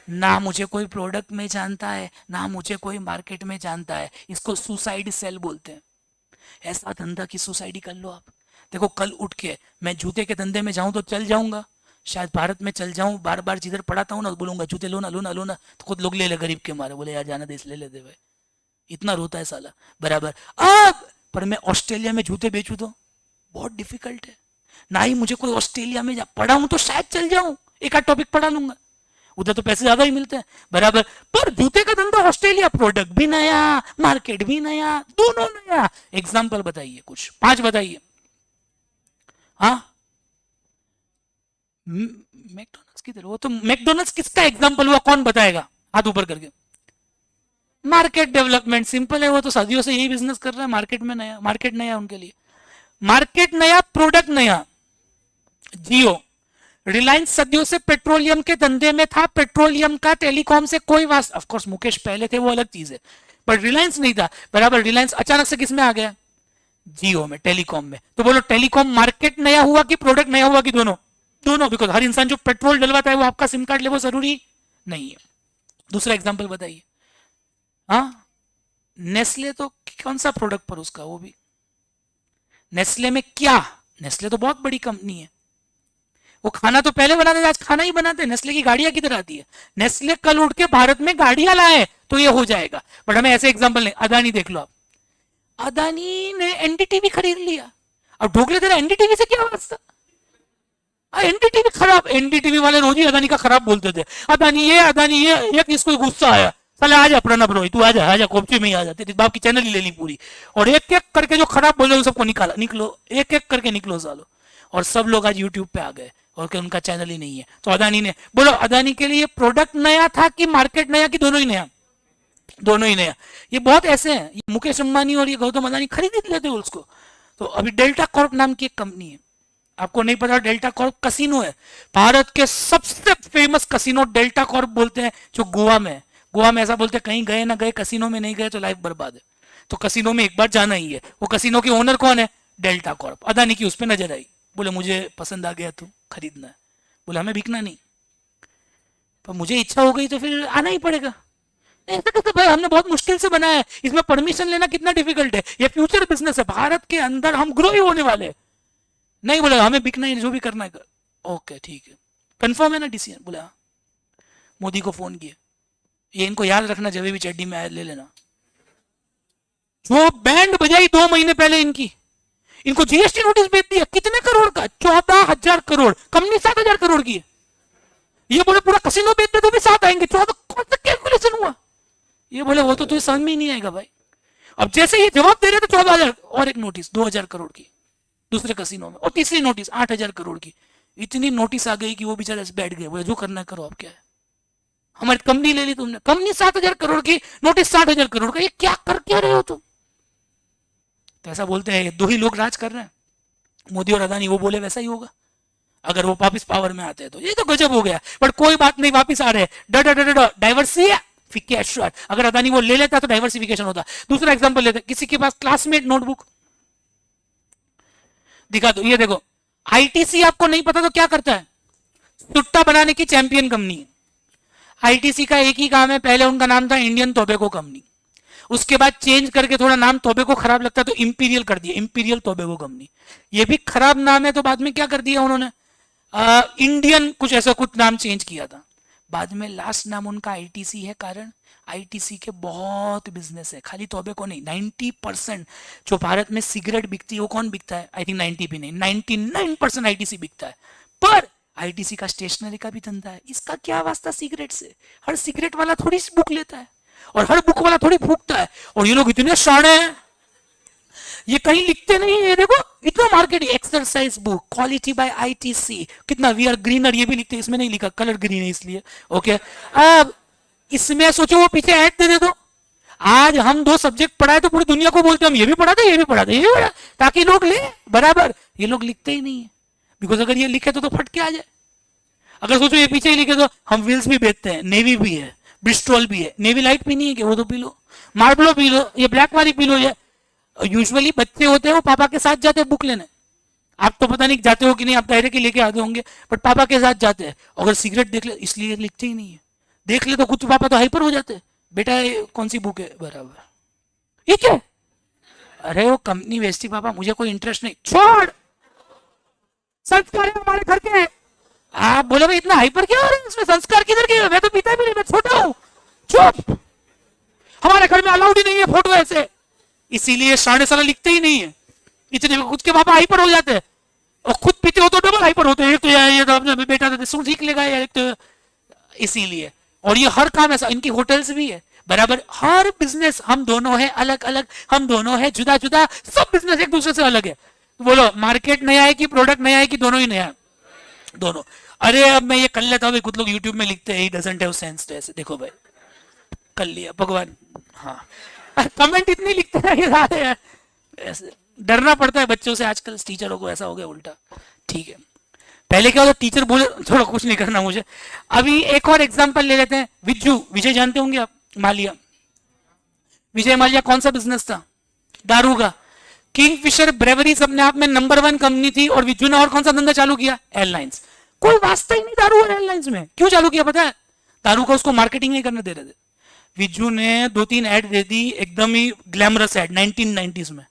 ना मुझे कोई प्रोडक्ट में जानता है, ना मुझे कोई मार्केट में जानता है। इसको सुसाइड सेल बोलते हैं। ऐसा धंधा की सुसाइड कर लो आप। देखो कल उठ के मैं जूते के धंधे में जाऊं तो चल जाऊंगा, शायद भारत में चल जाऊं, बार बार जिधर पढ़ाता हूं ना बोलूंगा जूते लो ना लो ना लो ना, तो खुद लोग ले ले गरीब के मारे। बोले यार जाना दे, ले लेते भाई, इतना रोता है साला, बराबर। अब पर मैं ऑस्ट्रेलिया में जूते बेचूं तो बहुत डिफिकल्ट है। ना ही मुझे कोई ऑस्ट्रेलिया में पढ़ा हूं तो शायद चल जाऊं, एक आध टॉपिक पढ़ा लूंगा, उधर तो पैसे ज्यादा ही मिलते हैं, बराबर। पर जूते का धंधा ऑस्ट्रेलिया, प्रोडक्ट भी नया, मार्केट भी नया, दोनों नया। एग्जाम्पल बताइए, कुछ 5 बताइए। हाँ, मैकडोनल्ड्स की तरह, वो तो मैकडोनल्ड्स किसका एग्जाम्पल हुआ, कौन बताएगा? हाथ ऊपर करके। मार्केट डेवलपमेंट, सिंपल है, वो तो सदियों से यही बिजनेस कर रहा है। मार्केट में नया, मार्केट नया उनके लिए, मार्केट नया, प्रोडक्ट नया। जियो, रिलायंस सदियों से पेट्रोलियम के धंधे में था। पेट्रोलियम का टेलीकॉम से कोई वास्ता, ऑफ कोर्स मुकेश पहले थे, वो अलग चीज है, पर रिलायंस नहीं था, बराबर। रिलायंस अचानक से किस में आ गया? जियो में, टेलीकॉम में। तो बोलो टेलीकॉम मार्केट नया हुआ कि प्रोडक्ट नया हुआ कि दोनों? दोनों, बिकॉज हर इंसान जो पेट्रोल डलवाता है वो आपका सिम कार्ड ले, वो जरूरी नहीं है। दूसरा एग्जाम्पल बताइए। हाँ, नेस्ले तो कौन सा प्रोडक्ट पर उसका, वो भी नेस्ले में क्या? नेस्ले तो बहुत बड़ी कंपनी है, वो खाना तो पहले बनाते थे, आज खाना ही बनाते हैं। नेस्ले की गाड़ियां किधर आती है? नेस्ले कल उठ के भारत में गाड़ियां लाए तो ये हो जाएगा, बट हमें ऐसे एग्जांपल नहीं। अदानी देख लो आप, अदानी ने एनडीटीवी खरीद लिया। अब ढोकले तेरा एनडीटीवी से क्या वास्ता? एनडीटीवी खराब, एनडीटीवी वाले रोज ही अदानी का खराब बोलते थे। अदानी ये एक इसको गुस्सा आया, साले आजा प्रणब रोई, तू आजा कोपचे में ही आजा, तेरी बाप की चैनल ही ले ली पूरी, और एक एक करके जो खराब बोले उन सबको निकलो, एक एक करके निकलो सालो। और सब लोग आज यूट्यूब पे आ गए और उनका चैनल ही नहीं है। तो अदानी ने, बोलो अदानी के लिए प्रोडक्ट नया था कि मार्केट नया कि दोनों ही नया? दोनों ही नया। ये बहुत ऐसे हैं, ये मुकेश अंबानी और ये गौतम अदानी खरीद लेते उसको। तो अभी डेल्टा कॉर्प नाम की एक कंपनी है, आपको नहीं पता, डेल्टा कॉर्प कसिनो है, भारत के सबसे फेमस कसिनो डेल्टा कॉर्प बोलते हैं, जो गोवा में है। गोवा में ऐसा बोलते हैं कहीं गए ना गए, कसिनो में नहीं गए तो लाइफ बर्बाद है, तो कसिनो में एक बार जाना ही है। वो कसिनो के ओनर कौन है? Delta Corp. अदानी की उस पर नजर आई, बोले मुझे पसंद आ गया, तू खरीदना है। बोले हमें बिकना नहीं, पर मुझे इच्छा हो गई तो फिर आना ही पड़ेगा। ऐसा कैसे भाई, हमने बहुत मुश्किल से बनाया है, इसमें परमिशन लेना कितना डिफिकल्ट है। ये फ्यूचर बिजनेस है, भारत के अंदर हम ग्रो ही होने वाले। नहीं बोले हमें बिकना ही, जो भी करना है कर। ओके ठीक है, कंफर्म है ना डिसीजन? बोला हाँ। मोदी को फोन किया, ये इनको याद रखना जब भी चड्डी में आए ले लेना। जो बैंड बजाई 2 महीने पहले इनकी, इनको जीएसटी नोटिस भेज दिया। कितने करोड़ का? 14,000 करोड़। कंपनी 7,000 करोड़ की है। ये बोले पूरा कसिनो बेच दे तो भी 7 आएंगे। 14 कौन सा कैलकुलेशन हुआ? ये बोले वो तो तुझे समझ में ही नहीं आएगा भाई। अब जैसे ये जवाब दे रहे थे 14,000 और एक नोटिस 2,000 करोड़ की दूसरे कसिनो में, और तीसरी नोटिस 8,000 करोड़ की। इतनी नोटिस आ गई कि वो बेचारे बैठ गए, बोले जो करना है करो, अब क्या है, हमारी कंपनी ले ली तुमने। कंपनी 7,000 करोड़ की, नोटिस 60,000 करोड़ का। ये क्या कर क्या रहे हो तुम? तो ऐसा बोलते हैं 2 ही लोग राज कर रहे हैं, मोदी और अदानी। वो बोले वैसा ही होगा अगर वो वापस पावर में आते हैं तो। ये तो गजब हो गया, बट कोई बात नहीं, वापस आ रहे हैं। डाइवर्सिफिकेशन, अगर अदानी वो ले लेता तो डाइवर्सिफिकेशन होता। दूसरा एग्जांपल लेते, किसी के पास क्लासमेट नोटबुक दिखा दो, ये देखो। आईटीसी आपको नहीं पता तो क्या करता है? सुट्टा बनाने की चैंपियन कंपनी है। आईटीसी का एक ही काम है, पहले उनका नाम था इंडियन टोबैको कंपनी, उसके बाद चेंज करके थोड़ा नाम टोबैको खराब लगता तो इंपीरियल कर दिया, इंपीरियल टोबैको कंपनी। ये भी खराब नाम है तो बाद में क्या कर दिया उन्होंने, इंडियन कुछ ऐसा कुछ नाम चेंज किया था। बाद में लास्ट नाम उनका आईटीसी है, कारण आईटीसी के बहुत बिजनेस है, खाली टोबैको नहीं। 90% जो भारत में सिगरेट बिकती है वो कौन बिकता है? आई थिंक 90 भी नहीं, 99% आईटीसी बिकता है। पर आईटीसी का स्टेशनरी का भी धंधा है। इसका क्या वास्ता सिगरेट से? हर सिगरेट वाला थोड़ी बुक लेता है और हर बुक वाला थोड़ी फूकता है। और ये लोग इतने शाणे हैं, ये कहीं लिखते नहीं है। देखो इतना market, exercise book quality by ITC, कितना वी आर ग्रीनर, ये भी लिखते हैं, इसमें नहीं लिखा, कलर ग्रीन है इसलिए। ओके, अब इसमें सोचो वो पीछे ऐड दे दे दो। आज हम 2 सब्जेक्ट पढ़ाए तो पूरी दुनिया को बोलते हम ये भी पढ़ाते, ये भी पढ़ाते, ये भी पढ़ा, ताकि लोग ले बराबर। ये लोग लिखते ही नहीं है, बिकॉज अगर ये लिखे तो फट के आ जाए। अगर सोचो ये पीछे ही लिखे तो हम व्हील्स भी बेचते हैं, नेवी भी है, ब्रिस्टॉल भी है। नेवी लाइट पीनी है कि वो तो पी लो, मार्बलो पी लो, ये ब्लैक वाली पी लो। ये यूजुअली बच्चे होते हैं वो पापा के साथ जाते हैं बुक लेने। आप तो पता नहीं जाते हो कि नहीं, आप डायरेक्ट लेके आते होंगे, बट पापा के साथ जाते हैं। अगर सिगरेट देख ले, इसलिए लिखते ही नहीं है। देख ले तो कुछ पापा तो हाइपर हो जाते हैं, बेटा ये कौन सी बुक है, बराबर ये क्या? अरे वो कंपनी बेचती पापा, मुझे कोई इंटरेस्ट नहीं, छोड़, संस्कार हमारे घर के। आप बोले भाई इतना हाइपर क्या हो रहा है इसमें, संस्कार किधर के? मैं तो पीता भी नहीं, मैं छोटा हूं, चुप। हमारे घर में अलाउड ही नहीं है फोटो ऐसे, इसीलिए साढ़े साल लिखते ही नहीं है। इतने खुद के पापा हाइपर हो जाते हैं और खुद पीते हो तो डबल हाइपर होते हैं। एक तो ये तो अपने बेटा तो सुन सीख लेगा यार, एक तो इसीलिए। और ये हर काम ऐसा, इनकी होटल्स भी है बराबर। हर बिजनेस, हम दोनों है अलग अलग, हम दोनों है जुदा जुदा, सब बिजनेस एक दूसरे से अलग है। तो बोलो मार्केट नया है कि प्रोडक्ट नया है कि दोनों ही नया है? दोनों। अरे अब मैं ये कर लेता हूँ, कुछ लोग यूट्यूब में लिखते हैं डजंट हैव सेंस, तो ऐसे देखो भाई कर लिया भगवान। हाँ कमेंट इतनी लिखते हैं, ऐसे डरना पड़ता है बच्चों से आजकल, टीचरों को ऐसा हो गया उल्टा। ठीक है, पहले क्या होता, टीचर बोले थोड़ा कुछ नहीं करना मुझे। अभी एक और एग्जांपल ले लेते हैं, विजय जानते होंगे आप, माल्या। विजय माल्या कौन सा बिजनेस था? दारू का। किंगफिशर ब्रेवरीज अपने आप में नंबर 1 कंपनी थी, और विजू ने और कौन सा धंधा चालू किया? एयरलाइंस। कोई वास्ता ही नहीं दारू और एयरलाइंस में। क्यों चालू किया पता है? दारू का उसको मार्केटिंग नहीं करने दे रहे थे। विजू ने 2-3 ऐड दे दी, एकदम ही ग्लैमरस ऐड 1990s में,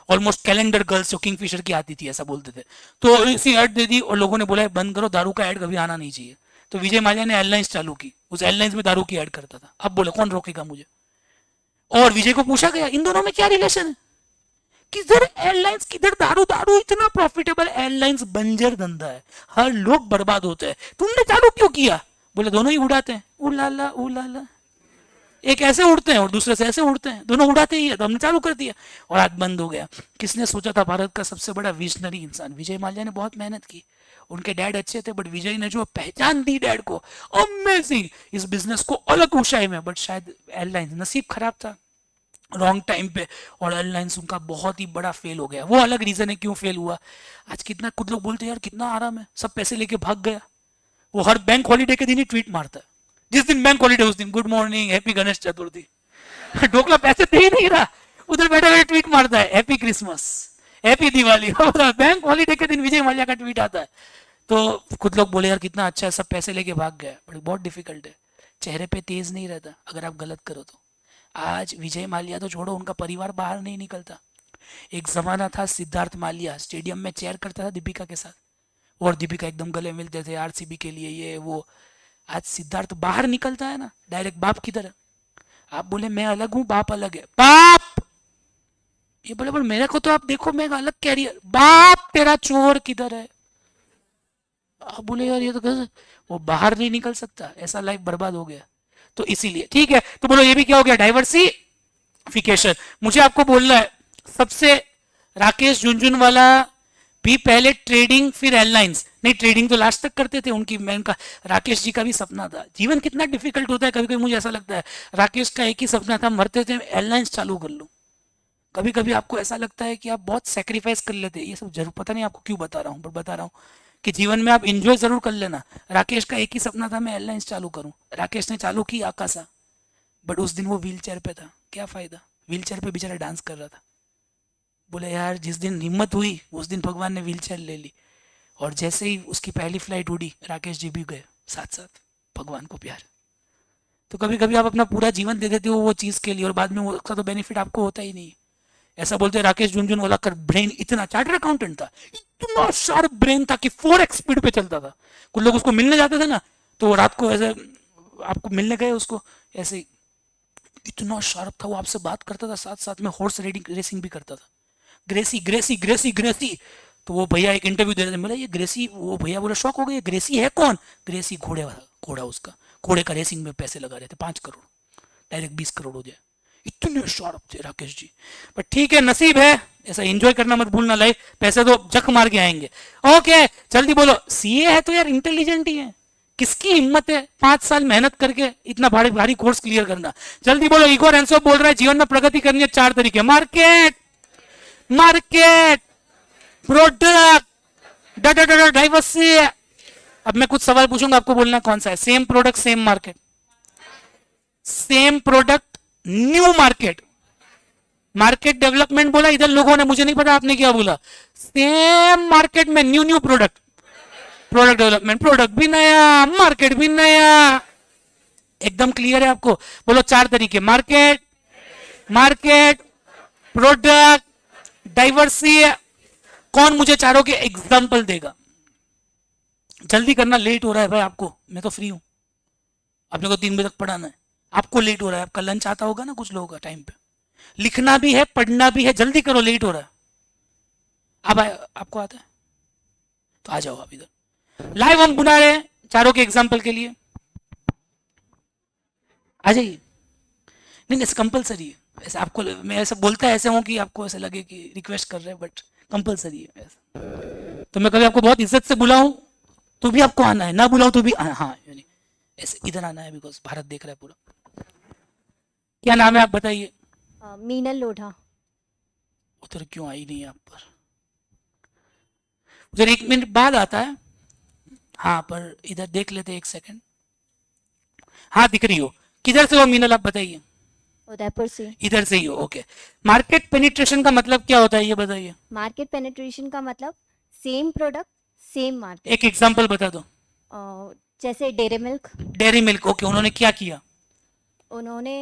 ऑलमोस्ट कैलेंडर गर्ल्स जो किंगफिशर की आती थी ऐसा बोलते थे, तो इसी ऐड दे दी और लोगों ने बोला बंद करो, दारू का ऐड कभी आना नहीं चाहिए। तो विजय माल्या ने एयरलाइंस चालू की, उस एयरलाइंस में दारू की ऐड करता था। अब बोले कौन रोकेगा मुझे? और विजय को पूछा गया इन दोनों में क्या रिलेशन है, किधर एयरलाइंस किधर दारू? दारू इतना प्रॉफिटेबल, एयरलाइंस बंजर धंधा है, हर लोग बर्बाद होते हैं, तुमने चालू क्यों किया? बोले दोनों ही उड़ाते हैं, उलाला उलाला, एक ऐसे उड़ते हैं और दूसरे से ऐसे उड़ते हैं, दोनों उड़ाते ही है, तो हमने चालू कर दिया और आज बंद हो गया। किसने सोचा था? भारत का सबसे बड़ा विजनरी इंसान विजय माल्या ने बहुत मेहनत की। उनके डैड अच्छे थे, बट विजय ने जो पहचान दी डैड को, अमेजिंग, इस बिजनेस को अलग ऊंचाई में। बट शायद एयरलाइंस नसीब खराब था, रॉन्ग टाइम पे, और एयरलाइंस उनका बहुत ही बड़ा फेल हो गया। वो अलग रीजन है क्यों फेल हुआ। आज कितना कुछ लोग बोलते हैं यार कितना आराम है, सब पैसे लेके भाग गया। वो हर बैंक हॉलीडे के दिन ही ट्वीट मारता है, जिस दिन बैंक हॉलीडे उस दिन good morning, happy Ganesh Chaturthi. Dhokla पैसे दे ही नहीं रहा, उधर बैठे बैठे ट्वीट मारता है happy Christmas, happy Diwali. Bank holiday के दिन विजय माल्या का ट्वीट आता है। तो कुछ लोग बोले यार कितना अच्छा है, सब पैसे लेके भाग गया, बट बहुत डिफिकल्ट है, चेहरे पे तेज नहीं रहता अगर आप गलत करो तो। आज विजय माल्या तो छोड़ो, उनका परिवार बाहर नहीं निकलता। एक जमाना था सिद्धार्थ माल्या स्टेडियम में चेयर करता था दीपिका के साथ, और दीपिका एकदम गले मिलते थे आरसीबी के लिए ये वो। आज सिद्धार्थ बाहर निकलता है ना डायरेक्ट बाप की तरह। आप बोले मैं अलग हूं, बाप अलग है, बाप ये बोले पर मेरे को तो आप देखो मैं अलग कैरियर, बाप तेरा चोर किधर है। आप बोले यार ये तो कैसे, वो बाहर नहीं निकल सकता, ऐसा लाइफ बर्बाद हो गया। तो इसीलिए ठीक है, तो बोलो ये भी क्या हो गया, डाइवर्सिफिकेशन। मुझे आपको बोलना है सबसे, राकेश झुनझुनवाला भी पहले ट्रेडिंग फिर एयरलाइंस, नहीं ट्रेडिंग तो लास्ट तक करते थे उनकी, मैं उनका राकेश जी का भी सपना था। जीवन कितना डिफिकल्ट होता है, कभी कभी मुझे ऐसा लगता है राकेश का एक ही सपना था, मरते थे एयरलाइंस चालू कर लूं। कभी कभी आपको ऐसा लगता है कि आप बहुत सेक्रीफाइस कर लेते हैं, ये सब जरूर पता नहीं आपको क्यों बता रहा हूँ, पर बता रहा हूँ कि जीवन में आप इंजॉय जरूर कर लेना। राकेश का एक ही सपना था मैं एयरलाइंस चालू करूं, राकेश ने चालू की आकाशा, बट उस दिन वो व्हील चेयर पे था, क्या फायदा, व्हील चेयर पे बेचारा डांस कर रहा था। बोले यार जिस दिन हिम्मत हुई उस दिन भगवान ने व्हील चेयर ले ली, और जैसे ही उसकी पहली फ्लाइट उड़ी राकेश जी भी गए साथ साथ, भगवान को प्यार। तो कभी कभी आप अपना पूरा जीवन दे देते हो वो चीज के लिए, और बाद में उसका तो बेनिफिट आपको होता ही नहीं। ऐसा बोलते हैं राकेश झुनझुनवाला का ब्रेन इतना, चार्टर्ड अकाउंटेंट था, इतना शार्प ब्रेन था कि 4x स्पीड पे चलता था। कुछ लोग उसको मिलने जाते थे ना, तो रात को ऐसे आपको मिलने गए उसको, ऐसे इतना शार्प था वो, आपसे बात करता था, साथ साथ में हॉर्स रेसिंग भी करता था। ग्रेसी ग्रेसी ग्रेसी ग्रेसी, तो वो भैया एक इंटरव्यू दे रहे थे, बोला ये ग्रेसी, वो भैया बोला शौक हो गया, ग्रेसी है कौन, ग्रेसी घोड़े वाला, घोड़ा उसका, घोड़े का रेसिंग में पैसे लगा रहे थे 5 करोड़, डायरेक्ट 20 करोड़ हो जाए, इतने शार्प थे राकेश जी। पर ठीक है नसीब है, ऐसा एंजॉय करना मत भूलना, लाइफ पैसे तो जख मार के आएंगे। ओके जल्दी बोलो, सीए है तो यार इंटेलिजेंट ही है, किसकी हिम्मत है 5 साल मेहनत करके इतना भारी भारी कोर्स क्लियर करना। जल्दी बोलो, इगोर एंसो बोल रहा है जीवन में प्रगति करनी है 4 तरीके, मार्केट, मार्केट, प्रोडक्ट, डाइवर्सिटी। अब मैं कुछ सवाल पूछूंगा, आपको बोलना कौन सा है, same product same market, same product new market, market development बोला इधर लोगों ने, मुझे नहीं पता आपने क्या बोला, सेम मार्केट में new new product, product development, product भी नया, मार्केट भी नया। एकदम क्लियर है आपको, बोलो 4 तरीके, मार्केट, मार्केट, प्रोडक्ट, डाइवर्सिटी। कौन मुझे चारों के एग्जाम्पल देगा, जल्दी करना, लेट हो रहा है भाई आपको, मैं तो फ्री हूं, अपने को 3 बजे तक पढ़ाना है, आपको लेट हो रहा है, आपका लंच आता होगा ना कुछ लोगों का टाइम पे, लिखना भी है पढ़ना भी है, जल्दी करो लेट हो रहा है। अब आपको आता है तो आ जाओ आप इधर, लाइव हम बुला रहे हैं चारों के एग्जाम्पल के लिए, आ जाइए। नहीं ऐसे कंपलसरी है, ऐसे आपको मैं ऐसे बोलता है ऐसे हूं कि आपको ऐसे लगे कि रिक्वेस्ट कर रहे हैं, बट कंपलसरी है ऐसा। तो मैं कभी आपको बहुत इज्जत से बुलाऊं तो भी आपको आना है, ना बुलाऊं तो भी हाँ ऐसे इधर आना है, बिकॉज भारत देख रहा है पूरा। क्या नाम है आप बताइए। मीनल लोढ़ा। उधर क्यों आई नहीं आप पर, उधर 1 मिनट बाद आता है, हाँ पर इधर देख लेते 1 सेकंड। हाँ दिख रही हो, किधर से हो मीनल आप बताइए। उदयपुर से। इधर से ही हो, ओके। मार्केट पेनिट्रेशन का मतलब क्या होता है ये बताइए। मार्केट पेनिट्रेशन का मतलब सेम प्रोडक्ट सेम मार्केट। एक एग्जांपल बता दो। जैसे dairy milk. Dairy milk, okay, उन्होंने क्या किया। उन्होंने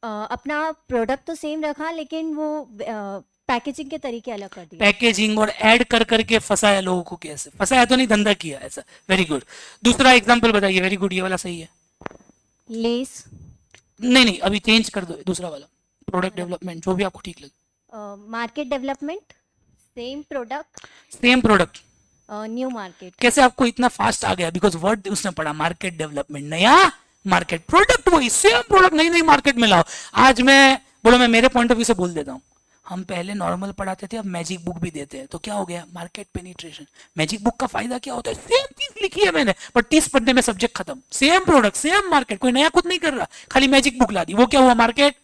अपना प्रोडक्ट तो सेम रखा लेकिन वो पैकेजिंग के तरीके अलग कर दिए। पैकेजिंग और ऐड कर करके फंसाया लोगों को, कैसे फंसाया तो नहीं, धंधा किया ऐसा। वेरी गुड, दूसरा एग्जांपल बताइए। वेरी गुड, ये वाला सही है। लेस। नहीं अभी चेंज कर दो, दूसरा वाला प्रोडक्ट डेवलपमेंट, जो भी आपको ठीक लगे। Market development, same product same product, new market. कैसे आपको इतना फास्ट आ गया, बिकॉज वर्ड उसने पढ़ा, मार्केट डेवलपमेंट, नया मार्केट, प्रोडक्ट वही, सेम प्रोडक्ट नई मार्केट में लाओ। आज मैं बोलो, मैं मेरे पॉइंट ऑफ व्यू से बोल देता हूँ, हम पहले नॉर्मल पढ़ाते थे, अब मैजिक बुक भी देते हैं, तो क्या हो गया, मार्केट पेनिट्रेशन। मैजिक बुक का फायदा क्या होता है, सेम चीज लिखी है मैंने, पर 30 पढ़ने में सब्जेक्ट खत्म, सेम प्रोडक्ट सेम मार्केट, कोई नया कुछ नहीं कर रहा, खाली मैजिक बुक ला दी, वो क्या हुआ, मार्केट।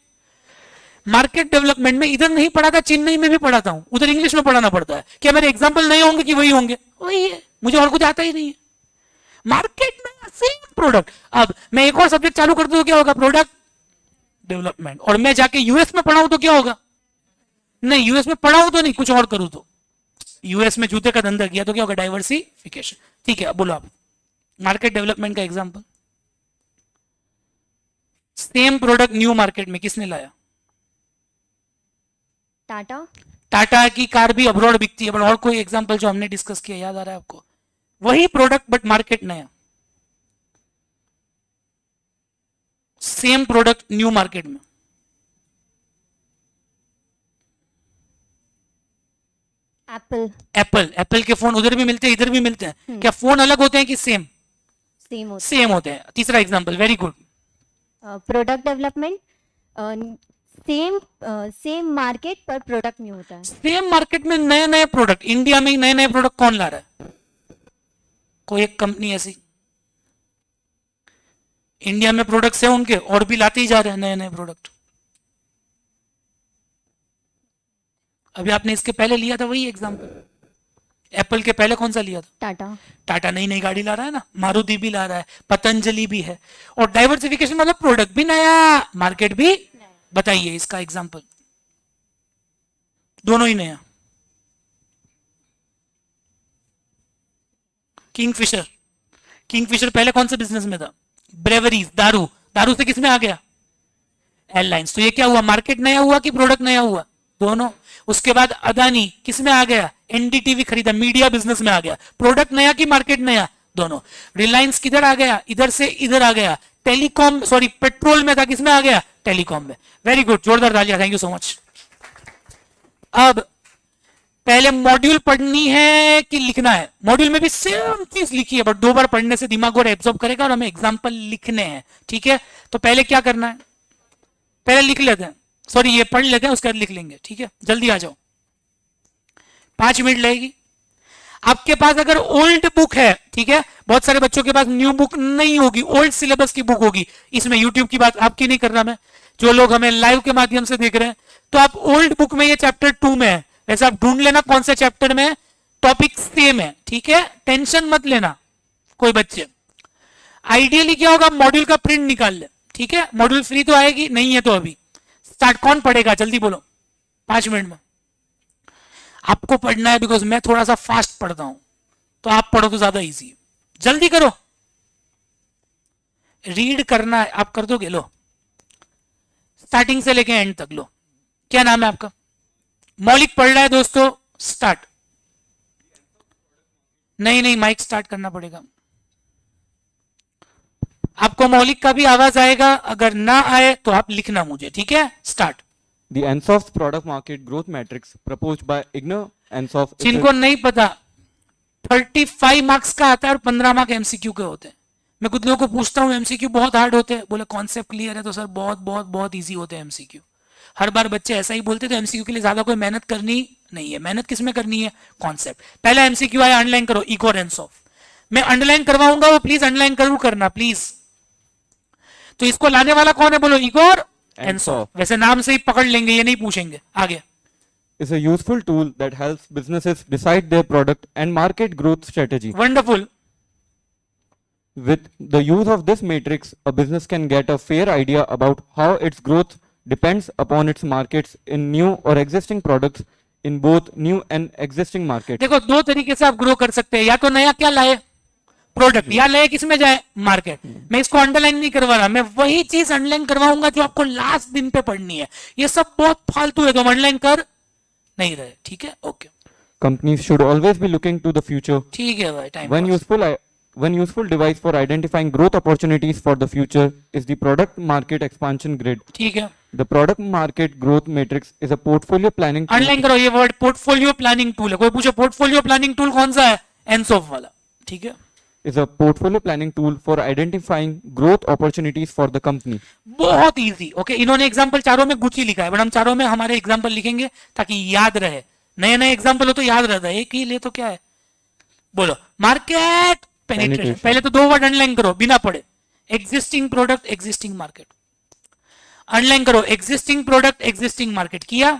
मार्केट डेवलपमेंट में इधर नहीं पढ़ा था, चेन्नई में भी पढ़ाता हूं, उधर इंग्लिश में पढ़ाना पड़ता है। क्या मेरे एग्जाम्पल नहीं होंगे कि वही होंगे, वही है, मुझे और कुछ आता ही नहीं है। मार्केट में सेम प्रोडक्ट। अब मैं एक और सब्जेक्ट चालू कर दूं तो क्या होगा, प्रोडक्ट डेवलपमेंट, और मैं जाके यूएस में पढ़ाऊं तो क्या होगा, नहीं यूएस में पढ़ाऊं तो नहीं, कुछ और करूं तो यूएस में जूते का धंधा किया तो क्या होगा, डाइवर्सिफिकेशन। ठीक है, अब बोलो आप मार्केट डेवलपमेंट का example. Same product new market में किसने लाया? टाटा। टाटा की कार भी अब्रॉड बिकती है, बट और कोई एग्जांपल जो हमने डिस्कस किया याद आ रहा है आपको? वही प्रोडक्ट बट मार्केट नया, सेम प्रोडक्ट न्यू मार्केट में। एप्पल। एप्पल के फोन उधर भी मिलते हैं इधर भी मिलते हैं, क्या फोन अलग होते हैं कि सेम? सेम होता सेम होते हैं। तीसरा एग्जांपल, वेरी गुड। है। प्रोडक्ट डेवलपमेंट, सेम मार्केट पर प्रोडक्ट न्यू होता है। सेम मार्केट में नए नए प्रोडक्ट, इंडिया में नए नए प्रोडक्ट कौन ला रहा है? कोई एक कंपनी ऐसी इंडिया में प्रोडक्ट्स है उनके, और भी लाते ही जा रहे हैं नए नए प्रोडक्ट। अभी आपने इसके पहले लिया था वही एग्जांपल, एप्पल के पहले कौन सा लिया था? टाटा। टाटा नई नई गाड़ी ला रहा है ना, मारुति भी ला रहा है, पतंजलि भी है। और डाइवर्सिफिकेशन मतलब प्रोडक्ट भी नया, मार्केट भी। बताइए इसका एग्जांपल, दोनों ही नया। किंगफिशर, किंगफिशर पहले कौन से बिजनेस में था? ब्रेवरीज, दारू। दारू से किसमें आ गया? एयरलाइंस। तो ये क्या हुआ, मार्केट नया हुआ कि प्रोडक्ट नया हुआ? दोनों। उसके बाद अदानी किसमें आ गया? एनडीटीवी खरीदा, मीडिया बिजनेस में आ गया। प्रोडक्ट नया कि मार्केट नया? दोनों। रिलायंस किधर आ गया? इधर से इधर आ गया। टेलीकॉम, सॉरी पेट्रोल में था, किसमें आ गया? टेलीकॉम में। वेरी गुड, जोरदार तालियां, थैंक यू सो मच। अब पहले मॉड्यूल पढ़नी है कि लिखना है? मॉड्यूल में भी सेम चीज लिखी है, बट 2 बार पढ़ने से दिमाग और एब्जॉर्ब करेगा और हमें एग्जाम्पल लिखने हैं। ठीक है, तो पहले क्या करना है, पहले लिख लेते हैं, सॉरी ये पढ़ लेते हैं, उसके बाद लिख लेंगे। ठीक है, जल्दी आ जाओ, 5 मिनट लगेगी। आपके पास अगर ओल्ड बुक है, ठीक है, बहुत सारे बच्चों के पास न्यू बुक नहीं होगी, ओल्ड सिलेबस की बुक होगी। इसमें यूट्यूब की बात आपकी नहीं कर रहा मैं, जो लोग हमें लाइव के माध्यम से देख रहे हैं, तो आप ओल्ड बुक में ये चैप्टर 2 में है, वैसे आप ढूंढ लेना कौन से चैप्टर में, टॉपिक सेम है। ठीक है, टेंशन मत लेना कोई बच्चे। आइडियली क्या होगा, मॉड्यूल का प्रिंट निकाल ले। ठीक है, मॉड्यूल फ्री तो आएगी नहीं है तो अभी स्टार्ट। कौन पढ़ेगा जल्दी बोलो, 5 मिनट में। आपको पढ़ना है बिकॉज मैं थोड़ा सा फास्ट पढ़ता हूं, तो आप पढ़ो तो ज्यादा इजी है। जल्दी करो, रीड करना है, आप कर दोगे? लो, स्टार्टिंग से लेके एंड तक लो। क्या नाम है आपका? मौलिक पढ़ रहा है दोस्तों, स्टार्ट। नहीं, माइक स्टार्ट करना पड़ेगा। आपको मौलिक का भी आवाज आएगा, अगर ना आए तो आप लिखना मुझे। ठीक है, start. The Ansoff's product market growth matrix proposed by Ignor Ansoff. जिनको नहीं पता, 35 मार्क्स का आता है और 15 मार्क एमसीक्यू के होते हैं। मैं कुछ लोगों को पूछता हूँ एमसीक्यू बहुत हार्ड होते हैं, बोले कॉन्सेप्ट क्लियर है तो सर बहुत बहुत बहुत इजी होते हैं एमसीक्यू। हर बार बच्चे ऐसा ही बोलते, तो एमसीक्यू के लिए ज्यादा कोई मेहनत करनी नहीं है। मेहनत किसमें करनी है? कॉन्सेप्ट। पहला एमसीक्यू आया, अंडरलाइन करो, इगोर एंसॉफ। मैं अंडरलाइन करवाऊंगा, वो प्लीज अंडरलाइन जरूर करना प्लीज। तो इसको लाने वाला कौन है बोलो? इगोर एंसॉफ। वैसे नाम से ही पकड़ लेंगे, ये नहीं पूछेंगे। आगे। Is a useful tool that helps businesses decide their product and market growth strategy. Wonderful. With the use of this matrix, a business can get a fair idea about how its growth depends upon its markets in new or existing products in both new and existing markets. देखो, 2 तरीके से आप grow कर सकते हैं, या तो नया क्या लाए? प्रोडक्ट। या लाए किसमें जाए? मार्केट। मैं इसको अंडरलाइन नहीं करवा रहा, मैं वही चीज अंडरलाइन करवाऊंगा जो आपको लास्ट दिन पे पढ़नी है। ये सब बहुत फालतू है तो हम अंडरलाइन कर नहीं रहे। ठीक है, okay. Companies should always be looking to the future. ठीक है भाई, time. One useful device for identifying growth opportunities for the future is the product market expansion grid. ठीक है, The product market growth matrix is a portfolio planning tool. Underline करो ये word, portfolio planning tool है। कोई पूछे portfolio planning tool कौन सा है? एनसॉफ वाला। ठीक है, Is a portfolio planning tool for identifying growth opportunities for the company. बहुत इजी। ओके, इन्होंने एग्जांपल चारों में गुची लिखा है, बट हम चारों में हमारे एग्जांपल लिखेंगे ताकि याद रहे। नए नए एग्जांपल हो तो याद रहता है, एक ही ले तो क्या है? बोलो, मार्केट पेनिट्रेशन। पहले तो 2 वर्ड अंडरलाइन करो बिना पढ़े, existing product, existing market. Underline करो, एग्जिस्टिंग प्रोडक्ट, एग्जिस्टिंग मार्केट। किया?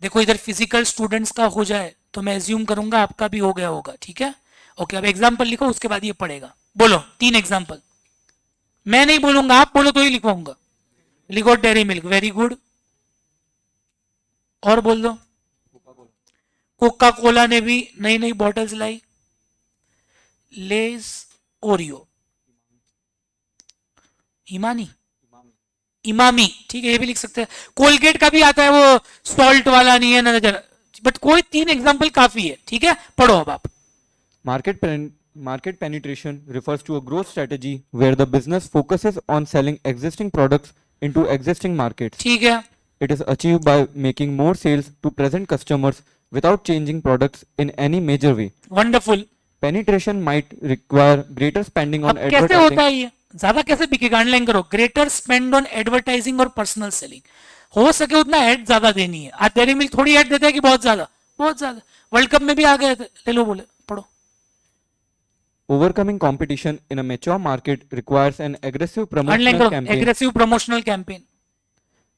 देखो, इधर फिजिकल स्टूडेंट्स का हो जाए तो मैं एज्यूम करूंगा आपका भी हो गया होगा। ठीक है, ओके। अब एग्जांपल लिखो, उसके बाद ये पढ़ेगा। बोलो 3 एग्जांपल। मैं नहीं बोलूंगा, आप बोलो तो ही लिखवाऊंगा। लिखो डेयरी मिल्क, वेरी गुड। और बोल दो कोका कोला ने भी नई नई बॉटल्स लाई, लेज, ओरियो, इमानी, इमामी, ठीक है, ये भी लिख सकते हैं। कोलगेट का भी आता है, वो सॉल्ट वाला नहीं है ना, बट कोई 3 एग्जांपल काफी है, ठीक है। पढ़ो अब आप। Market penetration refers to a growth strategy where the business focuses on selling existing products into existing markets. ठीक है, It is achieved by making more sales to present customers without changing products in any major way. Wonderful. Penetration might require greater spending on अब कैसे होता advertising. है ये, ज्यादा कैसे बिकेगा? ऑनलाइन करो, ग्रेटर स्पेंड ऑन एडवर्टाइजिंग और पर्सनल सेलिंग, हो सके उतना ऐड ज्यादा देनी है। आज डेयरी मिल्क थोड़ी ऐड देता है कि बहुत ज्यादा, बहुत ज्यादा। वर्ल्ड कप में भी आ गए थे, ले लो बोले। पढ़ो। Overcoming competition in a mature market requires an aggressive online promotional करो, campaign aggressive promotional campaign.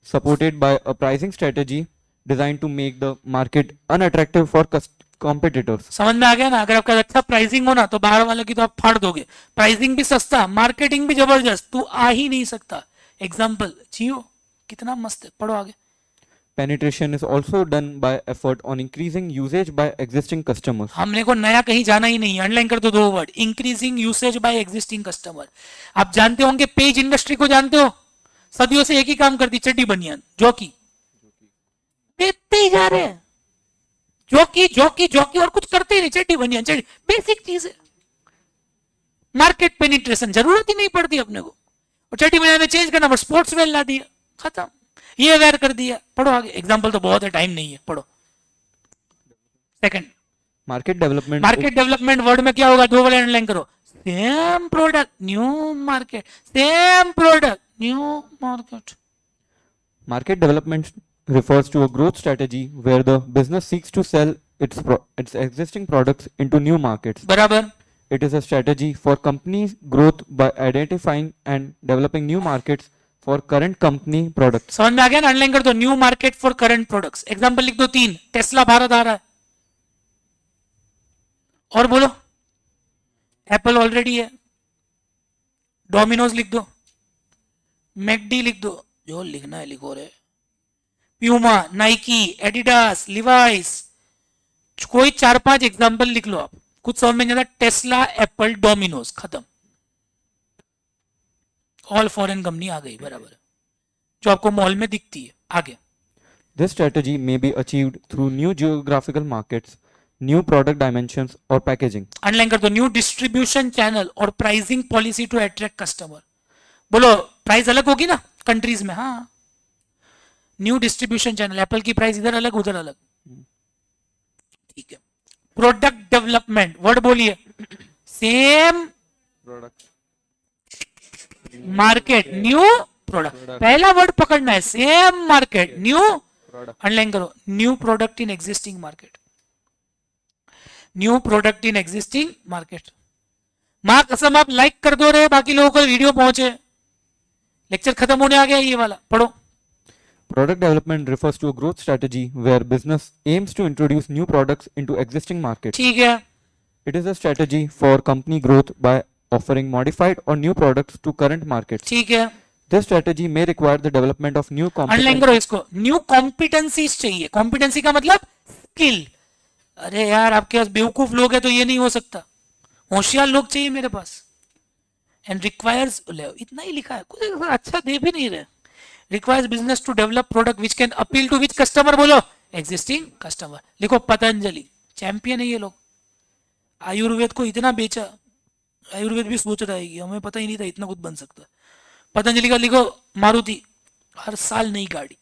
supported by a pricing strategy designed to make the market unattractive for competitors. समझ में आ गया ना? अगर आपका अच्छा प्राइसिंग हो ना तो बाहर वाले की तो आप फाड़ दोगे। प्राइसिंग भी सस्ता, मार्केटिंग भी जबरदस्त, तू आ ही नहीं सकता। एग्जाम्पल जियो, कितना मस्त है। पढ़ो आगे। Penetration is also done by effort on increasing usage by existing customers. हमने को नया कहीं जाना ही नहीं है। ऑनलाइन कर दो 2 word, increasing usage by existing customer. आप जानते होंगे, पेज इंडस्ट्री को जानते हो, सदियों से एक ही काम करती, चड्डी बनियान, जॉकी बेचते ही जा रहे हैं। जॉकी जॉकी जॉकी, और कुछ करते ही नहीं, चड्डी बनियान, चड्डी, बेसिक चीज है। मार्केट पेनिट्रेशन, जरूरत ही नहीं पड़ती अपने को। और चड्डी बनियान में चेंज करना, बस स्पोर्ट्स वेयर ला दिया, खत्म, ये अवेयर कर दिया। पढ़ो आगे। एग्जाम्पल तो बहुत है, टाइम नहीं है। पढ़ो। Second, Market development. Market development word में क्या होगा? 2 वर्ड ऑनलाइन करो, same product new market, same product new market. Market development refers to a growth strategy where the business seeks to sell its existing products into new markets. बराबर। It is a strategy for companies' growth by identifying and developing new markets for current company products. समझ में आ गया ना? Online कर दो, new market for current products. Example लिख दो 3। Tesla Bharat आ रहा है, और बोलो। एप्पल ऑलरेडी है, डोमिनोज लिख दो, मैकडी लिख दो, जो लिखना है लिखो रे। प्यूमा, नाइकी, एडिडास, लिवाइस, कोई 4-5 एग्जाम्पल लिख लो आप। कुछ समझ में नहीं आता? टेस्ला, एप्पल, डोमिनोज, खत्म। ऑल फॉरेन कंपनी आ गई, बराबर, जो आपको मॉल में दिखती है। आगे। This strategy may be achieved through new geographical markets, new product dimensions, or packaging. Online कर दो, न्यू डिस्ट्रीब्यूशन चैनल और pricing policy to attract customer. बोलो, प्राइस अलग होगी ना कंट्रीज में? हाँ, न्यू डिस्ट्रीब्यूशन चैनल, एप्पल की प्राइस इधर अलग उधर अलग, ठीक है। प्रोडक्ट डेवलपमेंट वर्ड बोलिए, सेम मार्केट न्यू प्रोडक्ट। पहला वर्ड पकड़ना है, सेम मार्केट न्यू। ऑनलाइन करो, new product in existing market, new product in existing market. मां कसम आप लाइक कर दो रे, बाकी लोगों को वीडियो पहुंचे। लेक्चर खत्म होने आ गया ये वाला। पढ़ो। Product development refers to a growth strategy where business aims to introduce new products into existing markets. ठीक है, It is a strategy for company growth by offering modified or new products to current markets. ठीक है। This strategy may require the development of new online करो इसको, new competencies चाहिए। Competency का मतलब skill. अरे यार, आपके पास बेवकूफ लोग हैं तो ये नहीं हो सकता, होशियार लोग चाहिए मेरे पास। एंड रिक्वायर्स, इतना ही लिखा है, कुछ अच्छा दे भी नहीं रहे। Requires business to develop product which can appeal to which customer? बोलो, एग्जिस्टिंग कस्टमर। लिखो पतंजलि, चैंपियन है ये लोग। आयुर्वेद को इतना बेचा, आयुर्वेद भी सोच रहा है कि हमें पता ही नहीं था इतना कुछ बन सकता। पतंजलि का लिखो, मारुति, हर साल नई गाड़ी।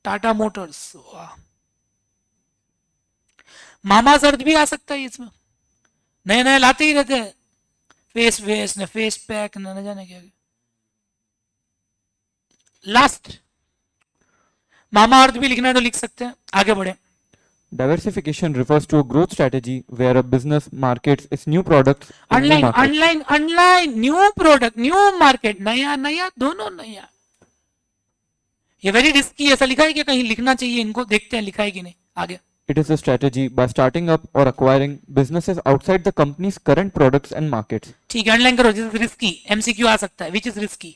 टाटा मोटर्स, वाह। मामा अर्थ भी आ सकता है इसमें, नए नए लाते ही रहते हैं। फेस वेस ने फेस पैक न जाने क्या। लास्ट, मामा अर्थ भी लिखना है तो लिख सकते हैं। आगे बढ़े। Diversification refers to a growth strategy where a business markets its new products in new online markets. Online online, new product new market, नया नया दोनों नया। ये वेरी रिस्की, ऐसा लिखा है कि कहीं लिखना चाहिए इनको, देखते हैं लिखा है कि नहीं। आगे। It is a strategy by starting up or acquiring businesses outside the company's current products and markets. ठीक है, ऑनलाइन करो। रिस्की, एमसीक्यू आ सकता है। Which is risky?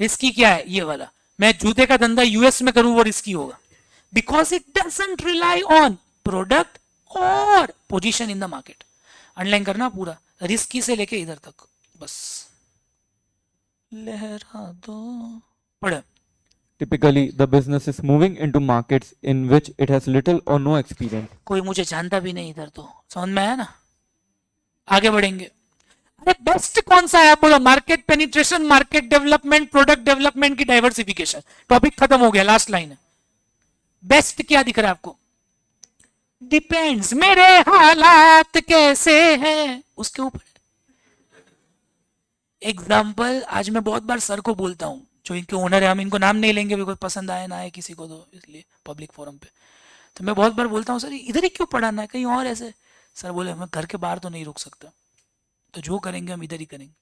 रिस्की क्या है? ये वाला, मैं जूते का धंधा यूएस में करूं वो रिस्की होगा, because it doesn't rely on product और position in the market. Underline करना पूरा, रिस्की से लेके इधर तक, बस लहरा दो। पढ़े। Typically, the business is moving into markets in which it has little or no experience. कोई मुझे जानता भी नहीं इधर, तो समझ में आया ना। आगे बढ़ेंगे। अरे बेस्ट कौन सा है आप बोलो? Market penetration, market development, product development की डाइवर्सिफिकेशन। टॉपिक खत्म हो गया, लास्ट लाइन है। बेस्ट क्या दिख रहा है आपको? डिपेंड्स, मेरे हालात कैसे हैं उसके ऊपर। एग्जाम्पल, आज मैं बहुत बार सर को बोलता हूं, जो इनके ओनर है, हम इनको नाम नहीं लेंगे, कोई पसंद आए ना आए किसी को, तो इसलिए पब्लिक फोरम पे तो मैं बहुत बार बोलता हूँ, सर इधर ही क्यों पढ़ाना है, कहीं और ऐसे। सर बोले मैं घर के बाहर तो नहीं रुक सकता, तो जो करेंगे हम इधर ही करेंगे,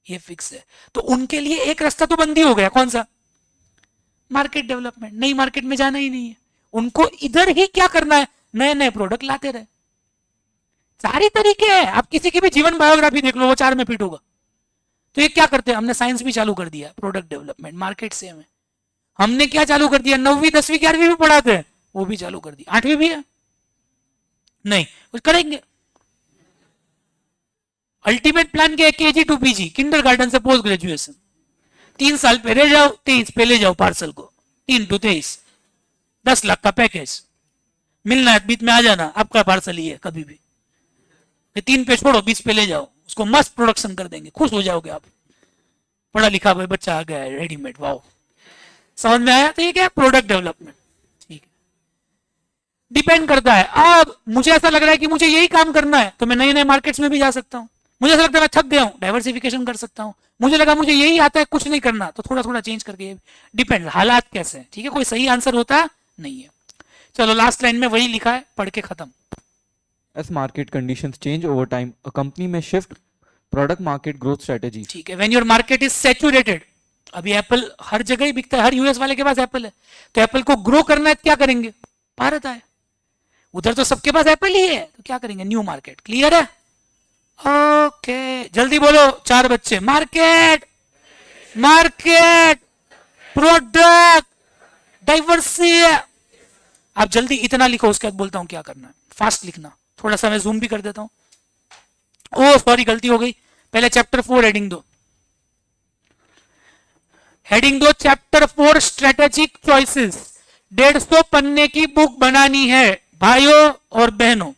ये फिक्स है। तो उनके लिए एक रास्ता तो बंद ही हो गया, कौन सा? Market development. नई मार्केट में जाना ही नहीं है उनको, इधर ही क्या करना है, नए नए प्रोडक्ट लाते रहे। सारी तरीके हैं, आप किसी की भी जीवन बायोग्राफी देख लो, वो 4 में फिट होगा। तो ये क्या करते हैं, हमने साइंस भी चालू कर दिया, प्रोडक्ट डेवलपमेंट, मार्केट से हमें हमने क्या चालू कर दिया, 9वीं 10वीं 11वीं भी पढ़ाते हैं, वो भी चालू कर दिया। 8वीं भी है नहीं, कुछ करेंगे। अल्टीमेट प्लान क्या है? केजी टू पीजी, किंडरगार्टन से पोस्ट ग्रेजुएशन, 3 साल पहले जाओ, 23 पे ले जाओ पार्सल को, 3 to 23, 10 लाख का पैकेज मिलना है, बीच में आ जाना, आपका पार्सल ही है कभी भी। 3 पे छोड़ो, 20 पे ले जाओ, उसको मस्त प्रोडक्शन कर देंगे, खुश हो जाओगे आप। पढ़ा लिखा भाई बच्चा आ गया है, रेडीमेड, वाओ। समझ में आया? तो ये क्या है? Product development. ठीक है, डिपेंड करता है। अब मुझे ऐसा लग रहा है कि मुझे यही काम करना है, तो मैं नए नए मार्केट्स में भी जा सकता हूँ। मुझे ऐसा लगता है मैं थक गया हूँ, डाइवर्सिफिकेशन कर सकता हूँ। मुझे लगा मुझे यही आता है, कुछ नहीं करना, तो थोड़ा थोड़ा चेंज करके, डिपेंड, हालात कैसे हैं। ठीक है, कोई सही आंसर होता नहीं है। चलो लास्ट लाइन में वही लिखा है, पढ़ के खत्म। As market conditions change over time, a company may shift product market growth strategies. ठीक है, when your market is saturated, अभी एप्पल हर जगह ही बिकता है, हर यूएस वाले के पास एप्पल है, तो एप्पल को ग्रो करना है, क्या करेंगे? भारत आए, उधर तो सबके पास एप्पल ही है, तो क्या करेंगे? New market. क्लियर है? ओके, जल्दी बोलो 4 बच्चे। Market, market, product, diversity. आप जल्दी इतना लिखो, उसके बाद बोलता हूं क्या करना है। फास्ट लिखना, थोड़ा सा मैं जूम भी कर देता हूं। ओ सॉरी, गलती हो गई, पहले चैप्टर 4 हेडिंग दो, हेडिंग दो चैप्टर 4 स्ट्रेटेजिक चॉइसेस। 150 पन्ने की बुक बनानी है भाइयों और बहनों,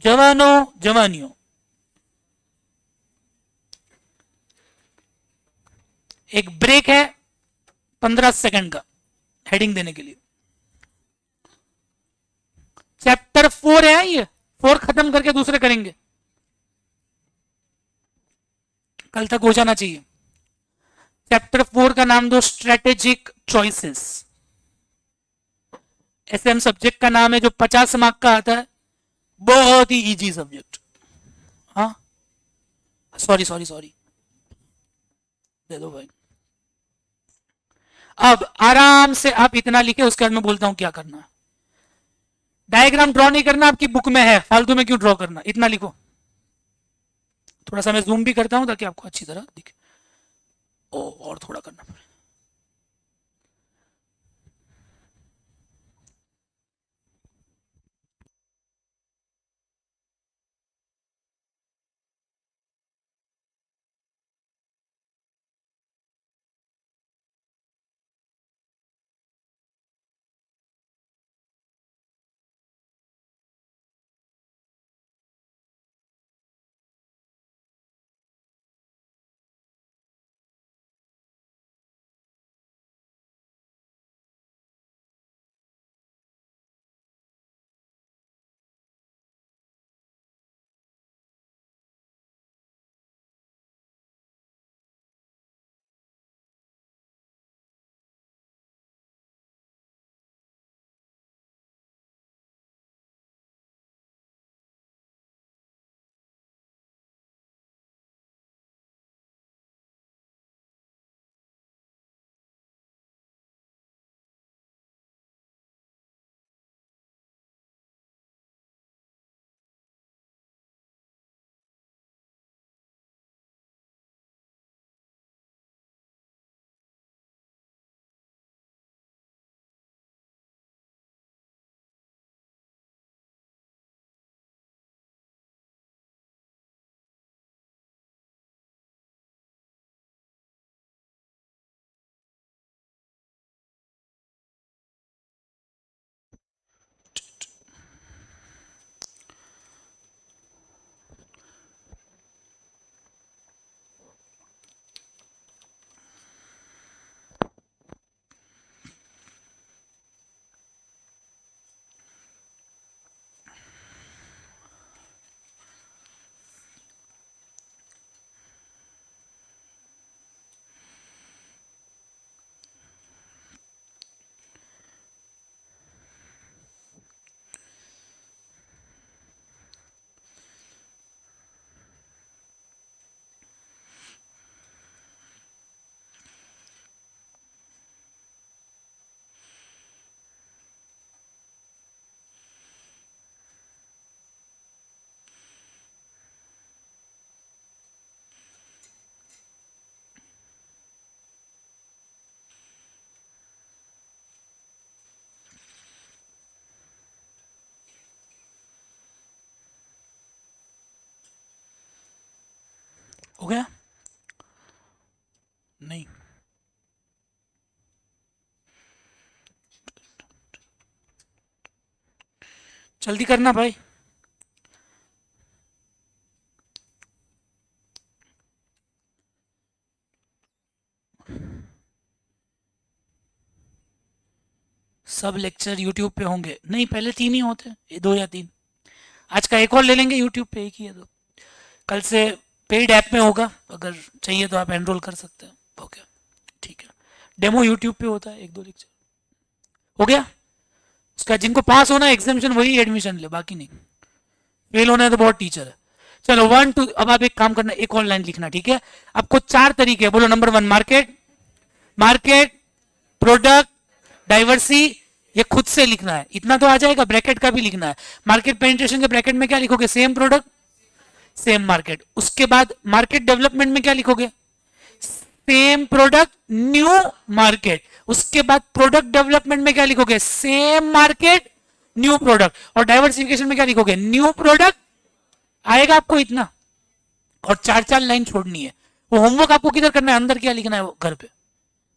जवानों जवानियों। एक ब्रेक है 15 सेकंड का हेडिंग देने के लिए। चैप्टर 4 है ये, 4 खत्म करके दूसरे करेंगे, कल तक हो जाना चाहिए। चैप्टर 4 का नाम दो स्ट्रेटेजिक चॉइसेस। एसएम सब्जेक्ट का नाम है, जो 50 मार्क का आता है, बहुत ही इजी सब्जेक्ट। हाँ सॉरी सॉरी सॉरी, दे दो भाई। अब आराम से आप इतना लिखे, उसके बाद मैं बोलता हूं क्या करना है। डायग्राम ड्रॉ नहीं करना, आपकी बुक में है, फालतू में क्यों ड्रॉ करना, इतना लिखो। थोड़ा सा मैं जूम भी करता हूं ताकि आपको अच्छी तरह दिखे। ओ और थोड़ा करना पड़ेगा। हो गया? नहीं, जल्दी करना भाई। सब लेक्चर यूट्यूब पे होंगे? नहीं, पहले 3 ही होते, ये 2 या 3। आज का एक और ले लेंगे, यूट्यूब पे एक ही है तो। कल से पेड ऐप में होगा, अगर चाहिए तो आप एनरोल कर सकते हैं। ओके, ठीक है। डेमो यूट्यूब पे होता है, 1-2 लेक्चर। हो गया? उसका जिनको पास होना है एग्जामिशन वही एडमिशन ले, बाकी नहीं। फेल होना है तो बहुत टीचर है। चलो 1 2, अब आप एक काम करना, एक ऑनलाइन लिखना, ठीक है? आपको 4 तरीके, बोलो। नंबर 1 मार्केट, मार्केट, प्रोडक्ट, डाइवर्सी, ये खुद से लिखना है, इतना तो आ जाएगा। ब्रैकेट का भी लिखना है। मार्केट पेनिट्रेशन के ब्रैकेट में क्या लिखोगे? Same product same market. उसके बाद मार्केट डेवलपमेंट में क्या लिखोगे? Same product new market. उसके बाद प्रोडक्ट डेवलपमेंट में क्या लिखोगे? Same market new product. और डाइवर्सिफिकेशन में क्या लिखोगे? New product. आएगा आपको इतना, और 4-4 लाइन छोड़नी है। वो होमवर्क आपको किधर करना है? अंदर क्या लिखना है? वो घर पे,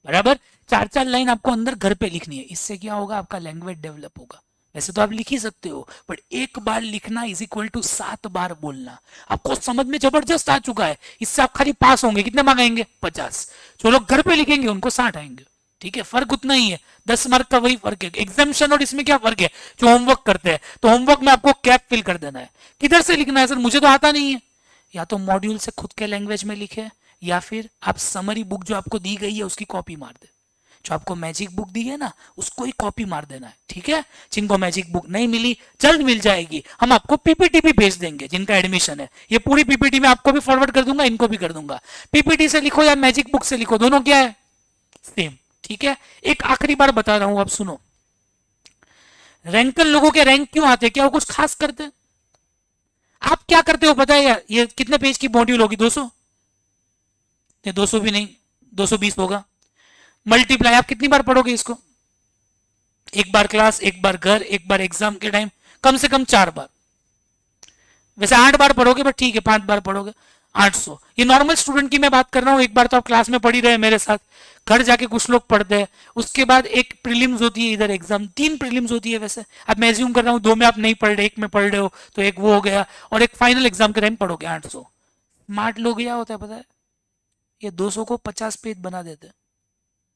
बराबर। 4-4 लाइन आपको अंदर घर पे लिखनी है। इससे क्या होगा? आपका लैंग्वेज डेवलप होगा। वैसे तो आप लिख ही सकते हो, बट एक बार लिखना इज इक्वल टू 7 बार बोलना। आपको समझ में जबरदस्त आ चुका है। इससे आप खाली पास होंगे। कितने मार्क आएंगे? 50। जो लोग घर पे लिखेंगे उनको 60 आएंगे। ठीक है, फर्क उतना ही है, 10 मार्क का वही फर्क है। एग्जामिशन और इसमें क्या फर्क है? जो होमवर्क करते हैं, तो होमवर्क में आपको कैप फिल कर देना है। किधर से लिखना है? सर मुझे तो आता नहीं है। या तो मॉड्यूल से खुद के लैंग्वेज में लिखे, या फिर आप समरी बुक जो आपको दी गई है उसकी कॉपी मार दे। जो आपको मैजिक बुक दी है ना, उसको ही कॉपी मार देना है, ठीक है? जिनको मैजिक बुक नहीं मिली, जल्द मिल जाएगी। हम आपको पीपीटी भी भेज देंगे जिनका एडमिशन है। ये पूरी पीपीटी में आपको भी फॉरवर्ड कर दूंगा, इनको भी कर दूंगा। पीपीटी से लिखो या मैजिक बुक से लिखो, दोनों क्या है? सेम, ठीक है? एक आखिरी बार बता रहा हूं, अब सुनो। रैंकल लोगों के रैंक क्यों आते हैं? क्या वो कुछ खास करते हैं? आप क्या करते हो पता है यार? ये कितने पेज की मॉड्यूल होगी? 200? 200 भी नहीं, 220 होगा। मल्टीप्लाई आप कितनी बार पढ़ोगे इसको? एक बार क्लास, एक बार घर, एक बार एग्जाम के टाइम, कम से कम 4 बार। वैसे 8 बार पढ़ोगे, बट ठीक है 5 बार पढ़ोगे। 800। ये नॉर्मल स्टूडेंट की मैं बात कर रहा हूँ। एक बार तो आप क्लास में पढ़ ही रहे मेरे साथ, घर जाके कुछ लोग पढ़ते हैं। उसके बाद एक प्रीलिम्स होती है, इधर एग्जाम। 3 प्रीलिम्स होती है वैसे। अब मैं एज्यूम कर रहा हूँ 2 में आप नहीं पढ़ रहे, 1 में पढ़ रहे हो, तो एक वो हो गया, और एक फाइनल एग्जाम के टाइम पढ़ोगे 800। स्मार्ट लोग क्या होता है पता है? ये 200 को 50 पेज बना देते हैं,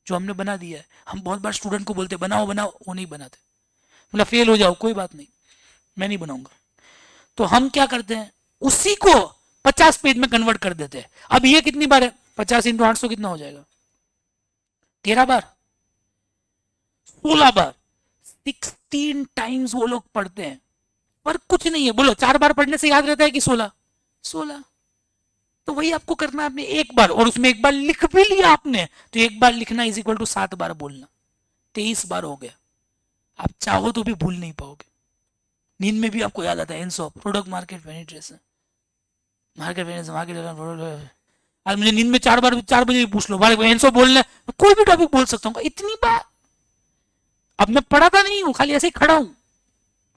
जो हमने बना दिया है। हम बहुत बार स्टूडेंट को बोलते बनाओ बनाओ, वो नहीं बनाते। मतलब फेल हो जाओ कोई बात नहीं, मैं नहीं बनाऊंगा। तो हम क्या करते हैं? उसी को 50 पेज में कन्वर्ट कर देते हैं। अब ये कितनी बार है? 50 × 800 कितना हो जाएगा? 13 बार, 16 बार, 16 टाइम्स वो लोग पढ़ते हैं। पर कुछ नहीं है। बोलो 4 बार पढ़ने से याद रहता है कि 16? 16। तो वही आपको करना है। आपने एक बार, और उसमें एक बार लिख भी लिया आपने, तो एक बार लिखना इज इक्वल टू 7 बार बोलना। 23 बार हो गया। आप चाहो तो भी भूल नहीं पाओगे। नींद में भी आपको याद आता है ENSO, product market penetration, market penetration, market. आज मुझे नींद में 4 बार, 4 बजे भी पूछ लो, एनसो बोलना है, कोई भी टॉपिक बोल सकता हूँ इतनी बार। अब मैं पढ़ाता नहीं हूँ, खाली ऐसे ही खड़ा हूँ।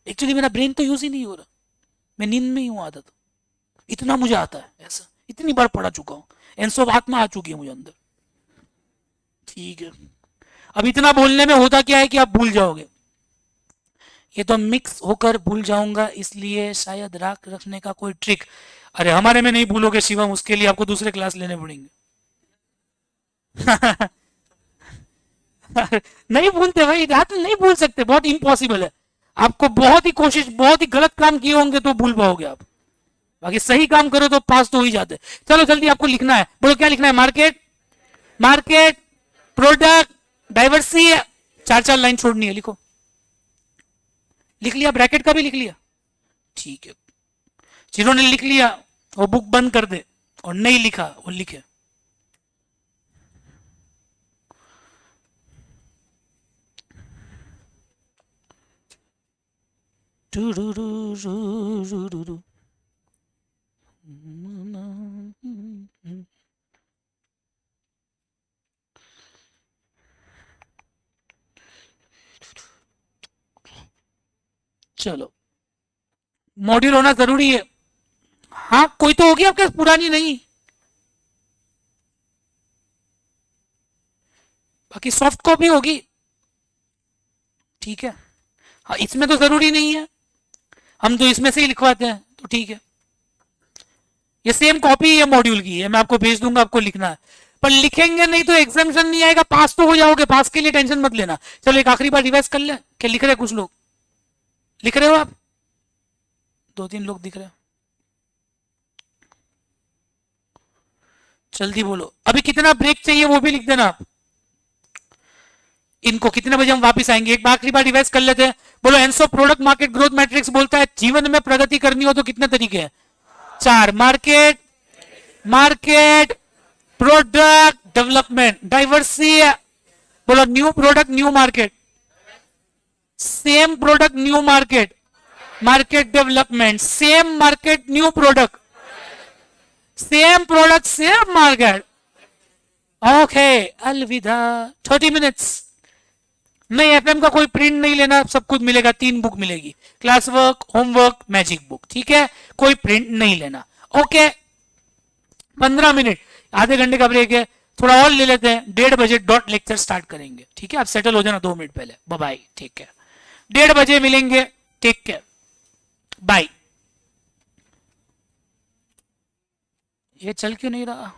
एक्चुअली मेरा ब्रेन तो यूज ही नहीं हो रहा, मैं नींद में ही हूँ आदत। इतना मुझे आता है ऐसा, इतनी बार पढ़ा चुका हूं। एनसो आत्मा आ चुकी है मुझे अंदर, ठीक है? अब इतना बोलने में होता क्या है कि आप भूल जाओगे। ये तो मिक्स होकर भूल जाऊंगा, इसलिए शायद राख रखने का कोई ट्रिक। अरे हमारे में नहीं भूलोगे शिवम, उसके लिए आपको दूसरे क्लास लेने पड़ेंगे। नहीं भूलते भाई, रात में नहीं भूल सकते, बहुत इम्पॉसिबल है। आपको बहुत ही कोशिश, बहुत ही गलत काम किए होंगे तो भूल पाओगे आप। बाकी सही काम करो तो पास तो हो ही जाते। चलो जल्दी आपको लिखना है, बोलो क्या लिखना है? मार्केट, मार्केट, प्रोडक्ट, डाइवर्सी। 4-4 लाइन छोड़नी है, लिखो। लिख लिया? ब्रैकेट का भी लिख लिया? ठीक है। जिन्होंने लिख लिया वो बुक बंद कर दे, और नहीं लिखा वो लिखे। चलो, मॉड्यूल होना जरूरी है। हाँ, कोई तो होगी आपके पास पुरानी? नहीं, बाकी सॉफ्ट कॉपी होगी, ठीक है। हाँ, इसमें तो जरूरी नहीं है, हम तो इसमें से ही लिखवाते हैं, तो ठीक है। ये सेम कॉपी है मॉड्यूल की है, मैं आपको भेज दूंगा, आपको लिखना है, पर लिखेंगे नहीं तो एग्जामिनेशन नहीं आएगा, पास तो हो जाओगे, पास के लिए टेंशन मत लेना। चलो एक आखिरी बार रिवाइज कर ले, क्या लिख रहे हैं कुछ लोग, लिख रहे हो आप? 2-3 लोग दिख रहे हैं, जल्दी बोलो। अभी कितना ब्रेक चाहिए वो भी लिख देना आप। इनको कितने बजे हम वापस आएंगे, एक आखिरी बार रिवाइज कर लेते हैं। बोलो, Enzo product market growth matrix बोलता है जीवन में प्रगति करनी हो तो कितने तरीके हैं? 4। मार्केट, मार्केट, प्रोडक्ट डेवलपमेंट, डाइवर्सी। बोलो, new product new market, same product new market, market development, same market new product, same product same market. Okay, अलविदा। 30 मिनट्स। नहीं, एफएम का कोई प्रिंट नहीं लेना, सब कुछ मिलेगा, 3 बुक मिलेगी, class work, homework, magic book, ठीक है, कोई प्रिंट नहीं लेना। ओके, 15 मिनट, आधे घंटे का ब्रेक है, थोड़ा और ले लेते हैं, 1:30 बजे डॉट लेक्चर स्टार्ट करेंगे, ठीक है। आप सेटल हो जाना 2 मिनट पहले। बाय बाय, ठीक है, 1:30 बजे मिलेंगे, टेक केयर, बाय। ये चल क्यों नहीं रहा?